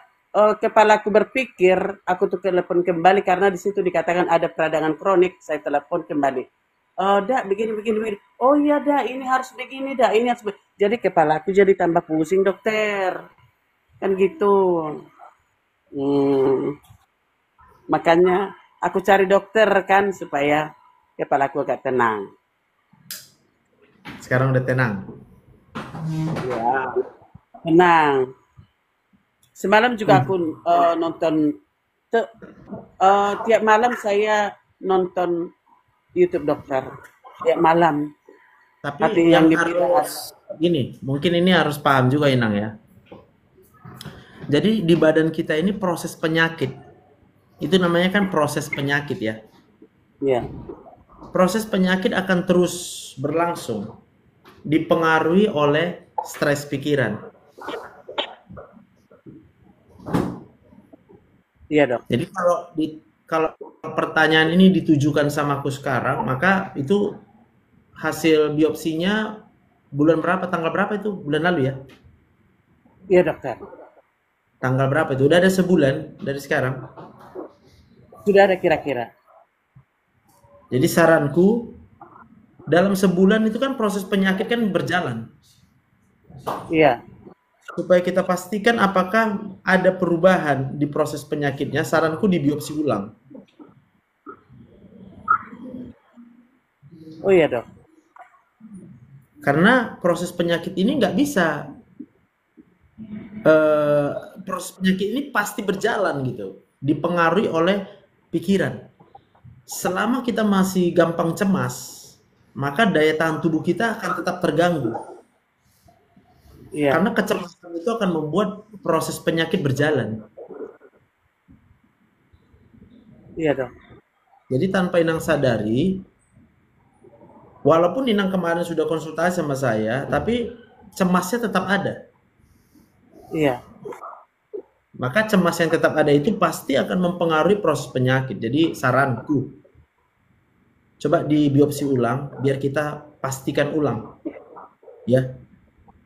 kepalaku berpikir, aku tuh telepon kembali karena di situ dikatakan ada peradangan kronik, saya telepon kembali. Dah begini. Oh iya dah, ini harus begini dah, ini harus jadi kepalaku jadi tambah pusing dokter, kan gitu. Hmm, makanya aku cari dokter kan supaya kepalaku agak tenang. Sekarang udah tenang. Ya, tenang. Semalam juga aku nonton tiap malam saya nonton YouTube dokter tiap malam. Tapi Hati yang yang dibilang harus gini, mungkin ini harus paham juga Inang ya. Jadi di badan kita ini proses penyakit. Itu namanya kan proses penyakit ya. ya, Proses penyakit akan terus berlangsung, dipengaruhi oleh stres pikiran. iya dok. Jadi kalau pertanyaan ini ditujukan sama aku sekarang, maka itu hasil biopsinya bulan berapa, tanggal berapa itu? Bulan lalu ya? Iya dokter. Tanggal berapa itu? Udah ada sebulan dari sekarang. Sudah ada kira-kira. Jadi saranku, dalam sebulan itu kan proses penyakit kan berjalan. Iya. Supaya kita pastikan apakah ada perubahan di proses penyakitnya, saranku dibiopsi ulang. Oh iya dok. Karena proses penyakit ini nggak bisa, proses penyakit ini pasti berjalan gitu, dipengaruhi oleh pikiran. Selama kita masih gampang cemas, maka daya tahan tubuh kita akan tetap terganggu. Iya, Karena kecemasan itu akan membuat proses penyakit berjalan. iya dok. Jadi tanpa Inang sadari, walaupun Inang kemarin sudah konsultasi sama saya, tapi cemasnya tetap ada. Iya, Maka cemas yang tetap ada itu pasti akan mempengaruhi proses penyakit. Jadi saranku, coba di biopsi ulang, biar kita pastikan ulang. Ya,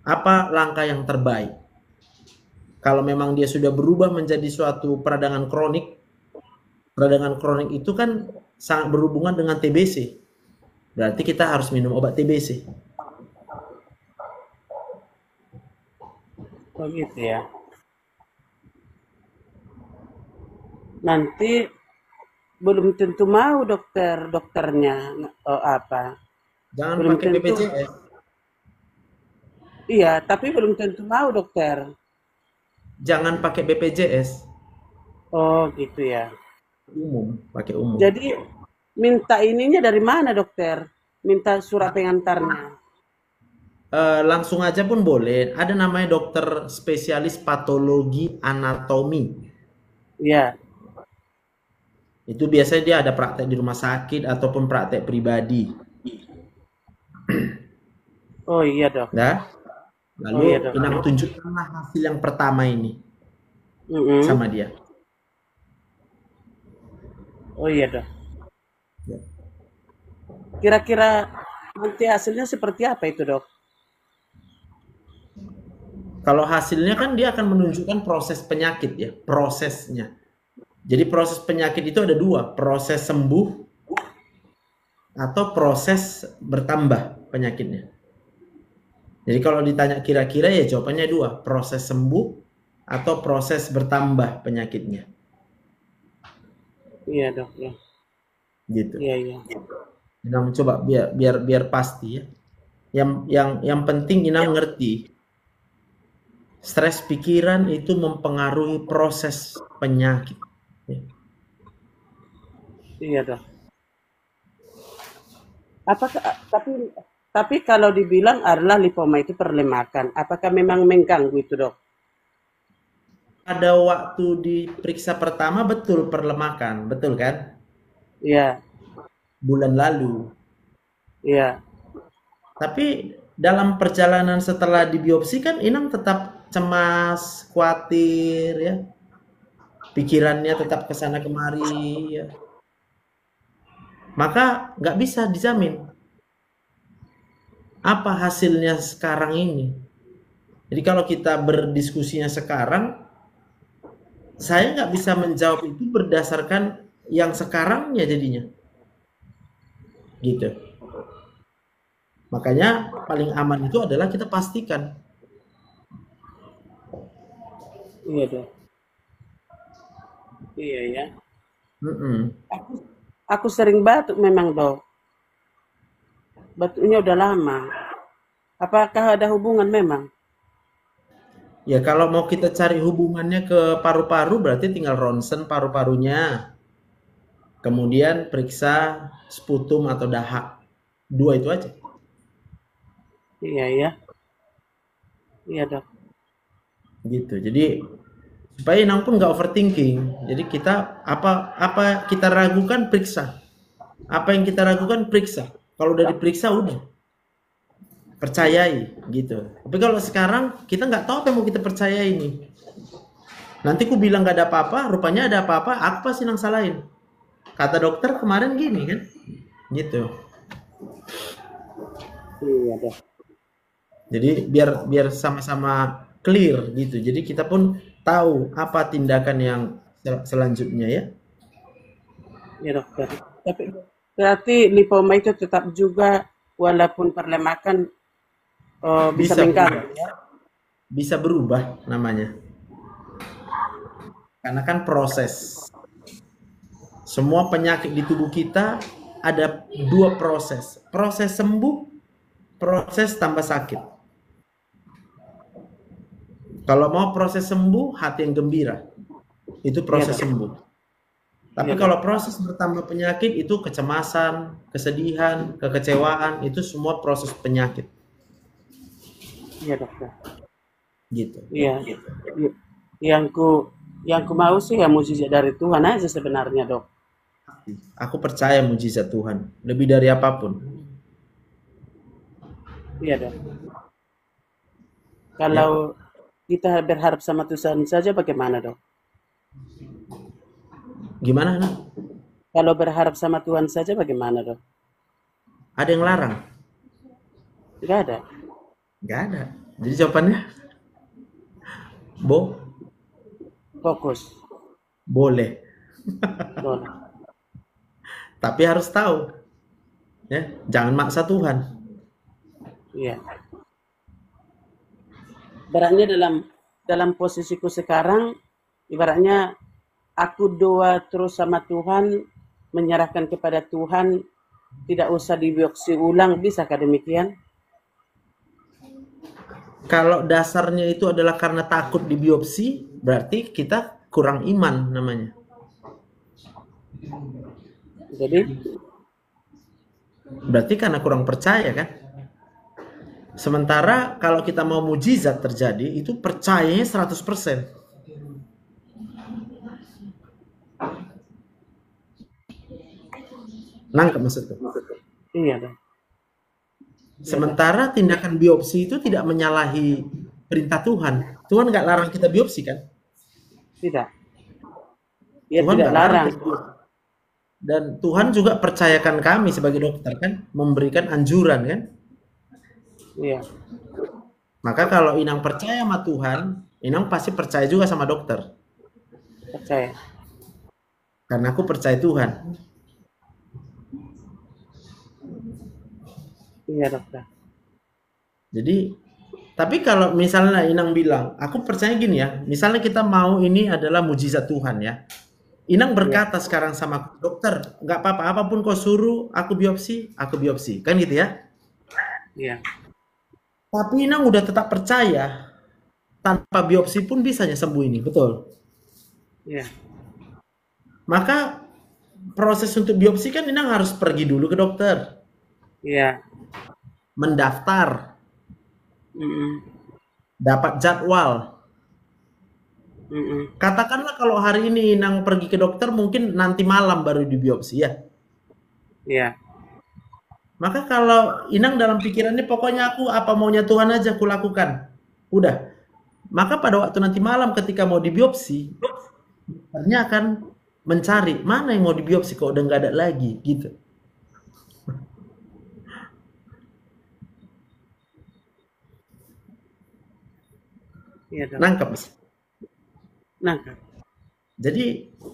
apa langkah yang terbaik? Kalau memang dia sudah berubah menjadi suatu peradangan kronik itu kan sangat berhubungan dengan TBC. Berarti kita harus minum obat TBC. oh gitu ya. Nanti belum tentu mau dokternya apa? Jangan Belum pakai tentu. BPJS. Iya, tapi belum tentu mau dokter. Jangan pakai BPJS. Oh gitu ya. Umum, pakai umum. Jadi minta ininya dari mana dokter? Minta surat pengantarnya. Langsung aja pun boleh. Ada namanya dokter spesialis patologi anatomi. Iya. Itu biasanya dia ada praktek di rumah sakit ataupun praktek pribadi. Oh iya dok. Nah, Oh lalu iya dok. Inang tunjukkanlah hasil yang pertama ini Mm-mm. sama dia. Oh iya dok. Ya. Kira-kira nanti hasilnya seperti apa itu dok? Kalau hasilnya kan dia akan menunjukkan proses penyakit ya, prosesnya. Jadi proses penyakit itu ada dua, proses sembuh atau proses bertambah penyakitnya. Jadi kalau ditanya kira-kira ya jawabannya dua, proses sembuh atau proses bertambah penyakitnya. Iya dok ya. Gitu. Iya iya. Inang coba biar pasti ya. Yang penting Inang ngerti, stres pikiran itu mempengaruhi proses penyakit. Ya. Iya dok. Apakah tapi kalau dibilang adalah lipoma itu perlemakan, apakah memang mengganggu itu dok? Pada waktu diperiksa pertama betul perlemakan, betul kan? Iya Bulan lalu. iya. Tapi dalam perjalanan setelah dibiopsi kan Inang tetap cemas, khawatir ya. Pikirannya tetap ke sana kemari ya. Maka nggak bisa dijamin apa hasilnya sekarang ini. Jadi kalau kita berdiskusinya sekarang, saya nggak bisa menjawab itu berdasarkan yang sekarangnya jadinya. Gitu. Makanya paling aman itu adalah kita pastikan. Iya dok. Iya ya. Mm-mm. Aku sering batuk memang dok. Batuknya udah lama. Apakah ada hubungan memang? Ya kalau mau kita cari hubungannya ke paru-paru berarti tinggal ronsen paru-parunya. Kemudian periksa sputum atau dahak. Dua itu aja. Iya ya. Iya dok. Gitu. Jadi supaya Inang pun nggak overthinking. Jadi kita apa kita ragukan periksa. Apa yang kita ragukan periksa. Kalau udah diperiksa udah percayai gitu. Tapi kalau sekarang kita nggak tahu apa yang mau kita percayai ini. Nanti ku bilang nggak ada apa-apa, rupanya ada apa-apa, apa sih yang salahin? Kata dokter kemarin gini kan, gitu. Iya dok. Jadi biar sama-sama clear gitu. Jadi kita pun tahu apa tindakan yang selanjutnya ya. Iya dokter. Tapi berarti lipoma itu tetap juga walaupun perlemakan bisa Bisa mengganggu berubah, ya. bisa berubah namanya. Karena kan proses. Semua penyakit di tubuh kita ada dua proses. Proses sembuh proses tambah sakit. Kalau mau proses sembuh, hati yang gembira. Itu Iya proses dok. sembuh. Tapi Iya dok. kalau proses bertambah penyakit, itu kecemasan, kesedihan, kekecewaan, itu semua proses penyakit. Iya dokter. Gitu. Iya. Y- yang ku mau sih ya mujizat dari Tuhan aja sebenarnya dok. Aku percaya mujizat Tuhan. Lebih dari apapun. Iya dok. Ya. Kalau kita berharap sama Tuhan saja bagaimana dok? Gimana, Nak? Kalau berharap sama Tuhan saja bagaimana dok? Ada yang larang? Tidak ada. Nggak ada. Jadi jawabannya, Fokus. boleh. Boleh. Tapi harus tahu. Ya, jangan maksa Tuhan. Iya. Ibaratnya dalam posisiku sekarang, ibaratnya aku doa terus sama Tuhan, menyerahkan kepada Tuhan, tidak usah dibiopsi ulang, bisakah demikian? Kalau dasarnya itu adalah karena takut dibiopsi, berarti kita kurang iman namanya. Jadi, Berarti karena kurang percaya kan? Sementara kalau kita mau mujizat terjadi, itu percayanya 100%. Nangkep maksudku? iya dong. Sementara tindakan biopsi itu tidak menyalahi perintah Tuhan. Tuhan nggak larang kita biopsi kan? Tidak. Dia Tuhan tidak nggak larang larang. kita biopsi. Dan Tuhan juga percayakan kami sebagai dokter kan, memberikan anjuran kan. Iya. Maka kalau Inang percaya sama Tuhan, Inang pasti percaya juga sama dokter. Percaya. Karena aku percaya Tuhan. Iya dokter. Jadi, tapi kalau misalnya Inang bilang, aku percaya gini ya, misalnya kita mau ini adalah mujizat Tuhan ya. Inang berkata sekarang sama dokter, nggak apa-apa, apapun kau suruh, aku biopsi, kan gitu ya. Iya. Tapi Inang udah tetap percaya, tanpa biopsi pun bisanya sembuh ini, betul. Iya. Maka proses untuk biopsi kan Inang harus pergi dulu ke dokter, Iya. mendaftar, Mm-mm. dapat jadwal. Mm-mm. Katakanlah kalau hari ini Inang pergi ke dokter, mungkin nanti malam baru dibiopsi ya. Iya. Maka kalau Inang dalam pikirannya pokoknya aku apa maunya Tuhan aja aku lakukan. Udah. Maka pada waktu nanti malam ketika mau dibiopsi, dokternya akan mencari mana yang mau dibiopsi kok udah nggak ada lagi gitu. Iya dok. Nangkep. Nangkap. Jadi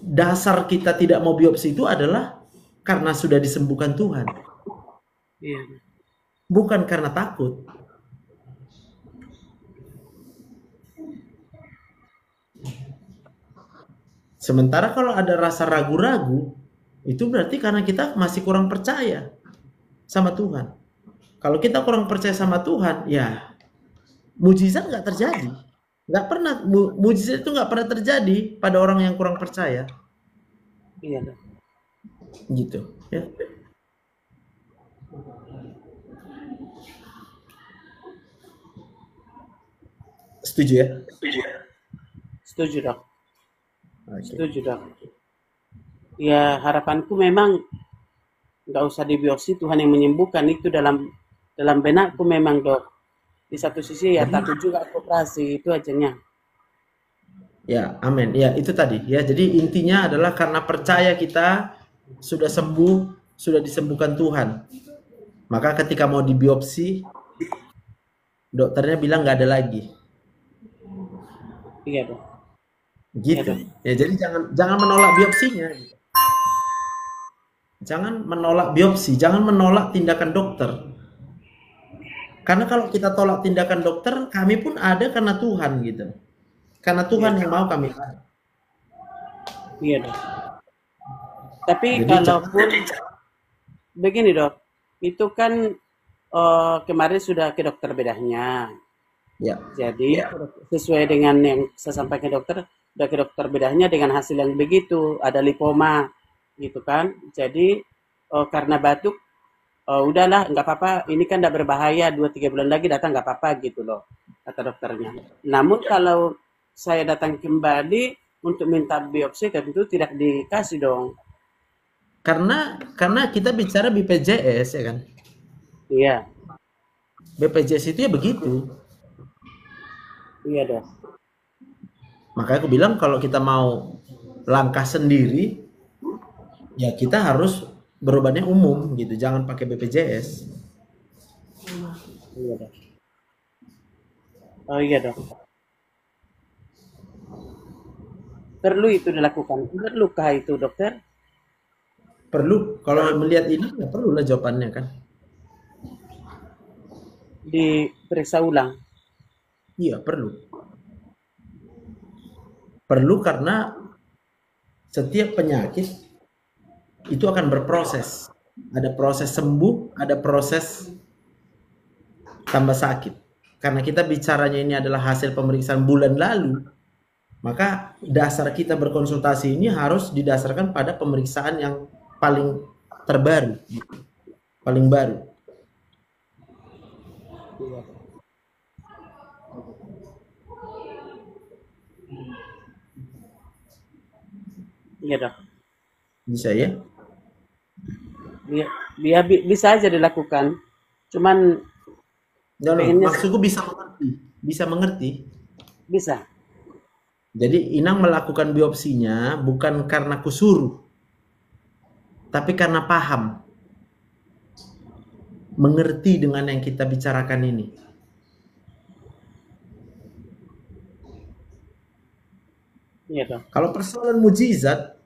dasar kita tidak mau biopsi itu adalah karena sudah disembuhkan Tuhan, Iya. bukan karena takut. Sementara kalau ada rasa ragu-ragu, itu berarti karena kita masih kurang percaya sama Tuhan. Kalau kita kurang percaya sama Tuhan, ya mujizat nggak terjadi. Nggak pernah, mujizat itu nggak pernah terjadi pada orang yang kurang percaya. Iya dok. Gitu. Ya. Setuju ya? Setuju dok. Oke. Setuju dok. Ya harapanku memang nggak usah dibiopsi, Tuhan yang menyembuhkan itu dalam benakku memang dok. Di satu sisi ya takut juga aku operasi itu ajanya. Ya, amin. Ya, itu tadi ya. Jadi intinya adalah karena percaya kita sudah sembuh, sudah disembuhkan Tuhan. Maka ketika mau dibiopsi, dokternya bilang nggak ada lagi. Iya dok. Gitu. Ya, jadi jangan menolak biopsinya. Jangan menolak biopsi, jangan menolak tindakan dokter. Karena kalau kita tolak tindakan dokter, kami pun ada karena Tuhan gitu. Karena Tuhan yang mau kami. Iya dok. Tapi Jadi kalaupun begini dok, itu kan kemarin sudah ke dokter bedahnya. Ya. Jadi sesuai dengan yang saya sampaikan ke dokter, udah ke dokter bedahnya dengan hasil yang begitu, ada lipoma gitu kan. Jadi karena batuk, udahlah nggak apa-apa, ini kan udah berbahaya, 2-3 bulan lagi datang nggak apa-apa gitu loh, kata dokternya. Namun kalau saya datang kembali untuk minta biopsi tentu tidak dikasih dong. Karena kita bicara BPJS ya kan. Iya, BPJS itu ya begitu. iya dong. Makanya aku bilang kalau kita mau langkah sendiri, ya kita harus berobatnya umum gitu, jangan pakai BPJS. Iya dong. Oh iya dong. Perlu itu dilakukan. Perlukah itu dokter? Perlu, kalau melihat ini ya perlulah jawabannya kan. Diperiksa ulang. Iya perlu. Perlu karena setiap penyakit itu akan berproses. Ada proses sembuh, ada proses tambah sakit. Karena kita bicaranya ini adalah hasil pemeriksaan bulan lalu, maka dasar kita berkonsultasi ini harus didasarkan pada pemeriksaan yang paling terbaru, paling baru. Iya dok. Bisa ya? Bisa aja dilakukan. Cuman Ya, pengennya maksudku bisa mengerti, bisa mengerti. bisa. Jadi Inang melakukan biopsinya bukan karena kusuruh, tapi karena paham, mengerti dengan yang kita bicarakan ini. Iya dok. Kalau persoalan mujizat,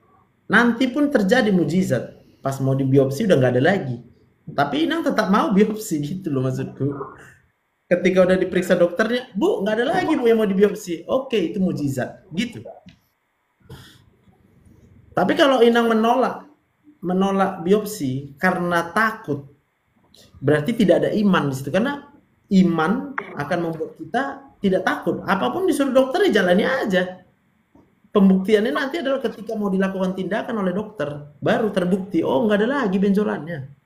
nanti pun terjadi mujizat. Pas mau dibiopsi udah nggak ada lagi. Tapi Inang tetap mau biopsi gitu loh maksudku. Ketika udah diperiksa dokternya, Bu, nggak ada lagi Bu yang mau dibiopsi. Oke, itu mujizat. Gitu. Tapi kalau Inang menolak biopsi karena takut, berarti tidak ada iman di situ. Karena iman akan membuat kita tidak takut. Apapun disuruh dokter ya jalani aja. Pembuktiannya nanti adalah ketika mau dilakukan tindakan oleh dokter, baru terbukti, oh nggak ada lagi benjolannya.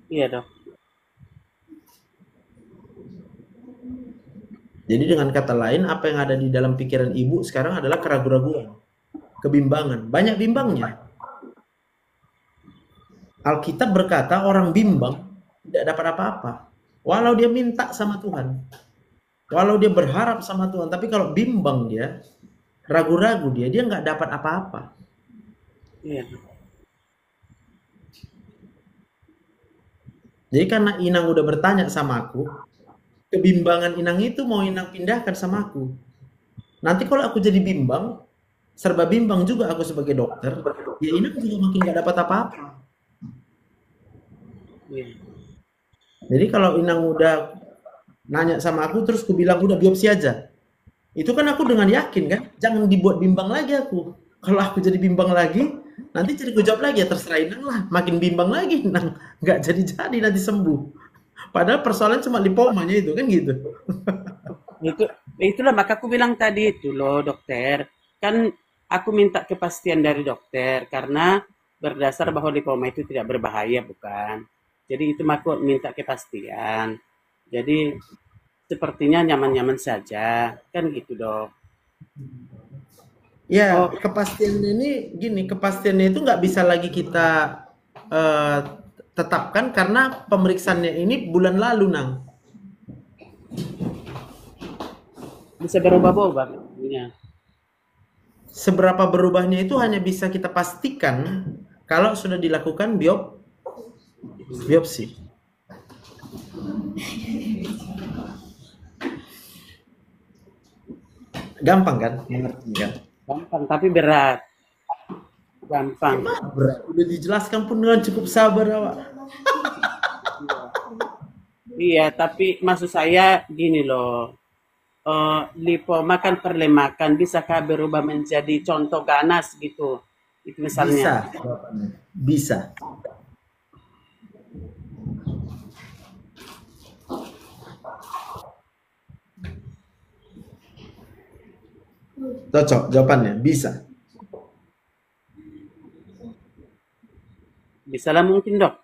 Iya dok. Jadi dengan kata lain, apa yang ada di dalam pikiran ibu sekarang adalah keraguan-raguan, kebimbangan, banyak bimbangnya. Alkitab berkata orang bimbang tidak dapat apa-apa, walau dia minta sama Tuhan, walau dia berharap sama Tuhan, tapi kalau bimbang dia, ragu-ragu dia nggak dapat apa-apa. Iya dok. Jadi karena Inang udah bertanya sama aku, kebimbangan Inang itu mau Inang pindahkan sama aku. Nanti kalau aku jadi bimbang, serba bimbang juga aku sebagai dokter, ya Inang juga makin gak dapat apa-apa. Iya. Jadi kalau Inang udah nanya sama aku, terus aku bilang udah biopsi aja. Itu kan aku dengan yakin kan, jangan dibuat bimbang lagi aku. Kalau aku jadi bimbang lagi, nanti jadi gue jawab lagi ya terserah Inang lah. Makin bimbang lagi Inang, nggak jadi nanti sembuh. Padahal persoalan cuma lipomanya itu kan gitu. Itulah maka aku bilang tadi itu loh dokter. Kan aku minta kepastian dari dokter karena berdasar bahwa lipoma itu tidak berbahaya bukan. Jadi itu aku minta kepastian. Jadi sepertinya nyaman-nyaman saja kan gitu dok. Ya, Oh kepastiannya ini gini, kepastiannya itu nggak bisa lagi kita eh, tetapkan karena pemeriksaannya ini bulan lalu, Nang. bisa berubah-ubah. Ya. Seberapa berubahnya itu hanya bisa kita pastikan kalau sudah dilakukan biopsi. Gampang kan? Mengerti kan? Gampang tapi berat. Gampang. Gimana berat? Udah dijelaskan pun dengan cukup sabar, awak. Iya, tapi maksud saya gini loh. Lipoma kan perlemakan, bisakah berubah menjadi contoh ganas gitu? Itu Bisa misalnya. jawabannya. Bisa. Cocok jawabannya. Bisa. Bisa lah mungkin dok.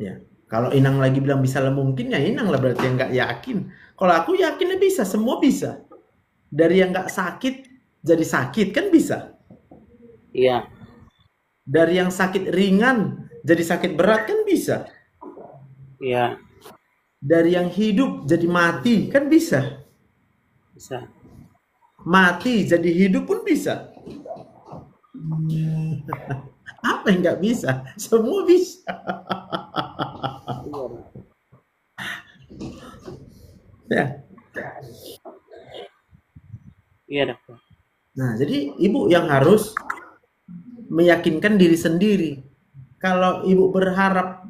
Ya. Kalau Inang lagi bilang bisa lah mungkin, ya Inang lah berarti yang nggak yakin. Kalau aku yakinnya bisa, semua bisa. Dari yang nggak sakit jadi sakit kan bisa. Iya, Dari yang sakit ringan jadi sakit berat kan bisa. iya, Dari yang hidup jadi mati kan bisa. bisa. Mati jadi hidup pun bisa. Apa yang nggak bisa? Semua bisa. Iya, dok. Ya. Iya dokter. Nah, jadi ibu yang harus meyakinkan diri sendiri. Kalau ibu berharap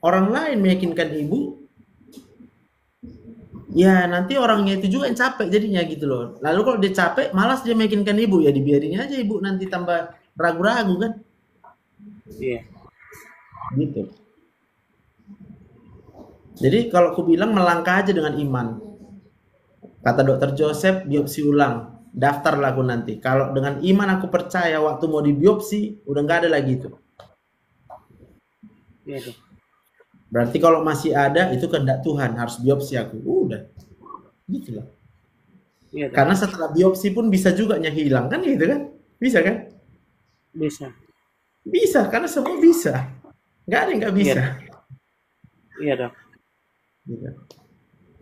orang lain meyakinkan ibu, ya nanti orangnya itu juga yang capek jadinya gitu loh. Lalu kalau dia capek, malas dia meyakinkan ibu, ya dibiarin aja ibu nanti tambah ragu-ragu kan, Iya, gitu. Jadi kalau aku bilang melangkah aja dengan iman. Kata dokter Joseph, biopsi ulang. Daftar aku nanti. Kalau dengan iman aku percaya waktu mau dibiopsi, udah nggak ada lagi itu. iya dok. Berarti kalau masih ada, itu kehendak Tuhan, harus biopsi aku. Udah, gitu lah. Iya dok. Karena setelah biopsi pun bisa juga hilang kan gitu kan? Bisa kan? Bisa. Bisa, karena semua bisa. Nggak ada yang nggak bisa. Iya dok. Gitu.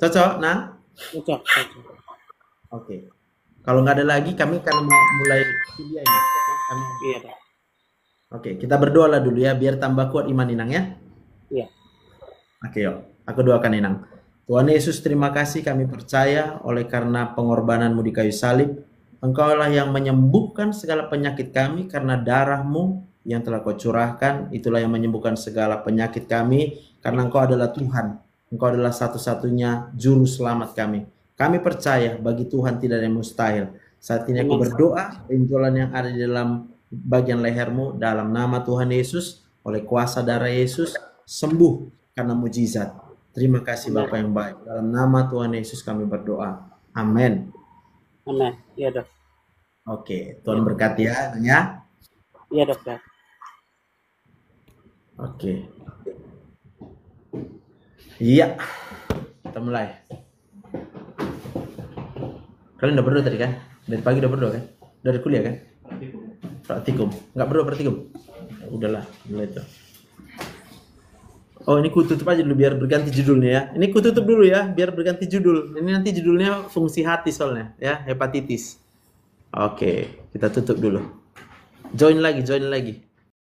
Cocok, nah? Cocok, cocok. Oke. Kalau nggak ada lagi, kami akan mulai kuliah ini. Iya dok. Oke, kita berdoa lah dulu ya, biar tambah kuat iman Inang ya. Iya. Oke, yuk. Aku doakan Inang. Tuhan Yesus, terima kasih kami percaya oleh karena pengorbananmu di kayu salib. Engkaulah yang menyembuhkan segala penyakit kami karena darahmu yang telah kau curahkan. Itulah yang menyembuhkan segala penyakit kami karena engkau adalah Tuhan. Engkau adalah satu-satunya juru selamat kami. Kami percaya bagi Tuhan tidak ada yang mustahil. Saat ini aku berdoa, benjolan yang ada di dalam bagian lehermu, dalam nama Tuhan Yesus, oleh kuasa darah Yesus, sembuh karena mujizat. Terima kasih Bapa yang baik. Dalam nama Tuhan Yesus kami berdoa. Amin. Amin. Iya dok. Oke, Tuhan berkati ya. Iya dokter. Oke. Iya. Kita mulai. Kalian udah berdoa tadi kan? Dari pagi udah berdoa kan? Dari kuliah kan? Praktikum. Nggak berdoa praktikum? Ya, udahlah, mulai itu. Oh, ini ku tutup aja dulu biar berganti judulnya ya. Ini ku tutup dulu ya, biar berganti judul. Ini nanti judulnya fungsi hati soalnya ya, hepatitis. Oke, kita tutup dulu. Join lagi.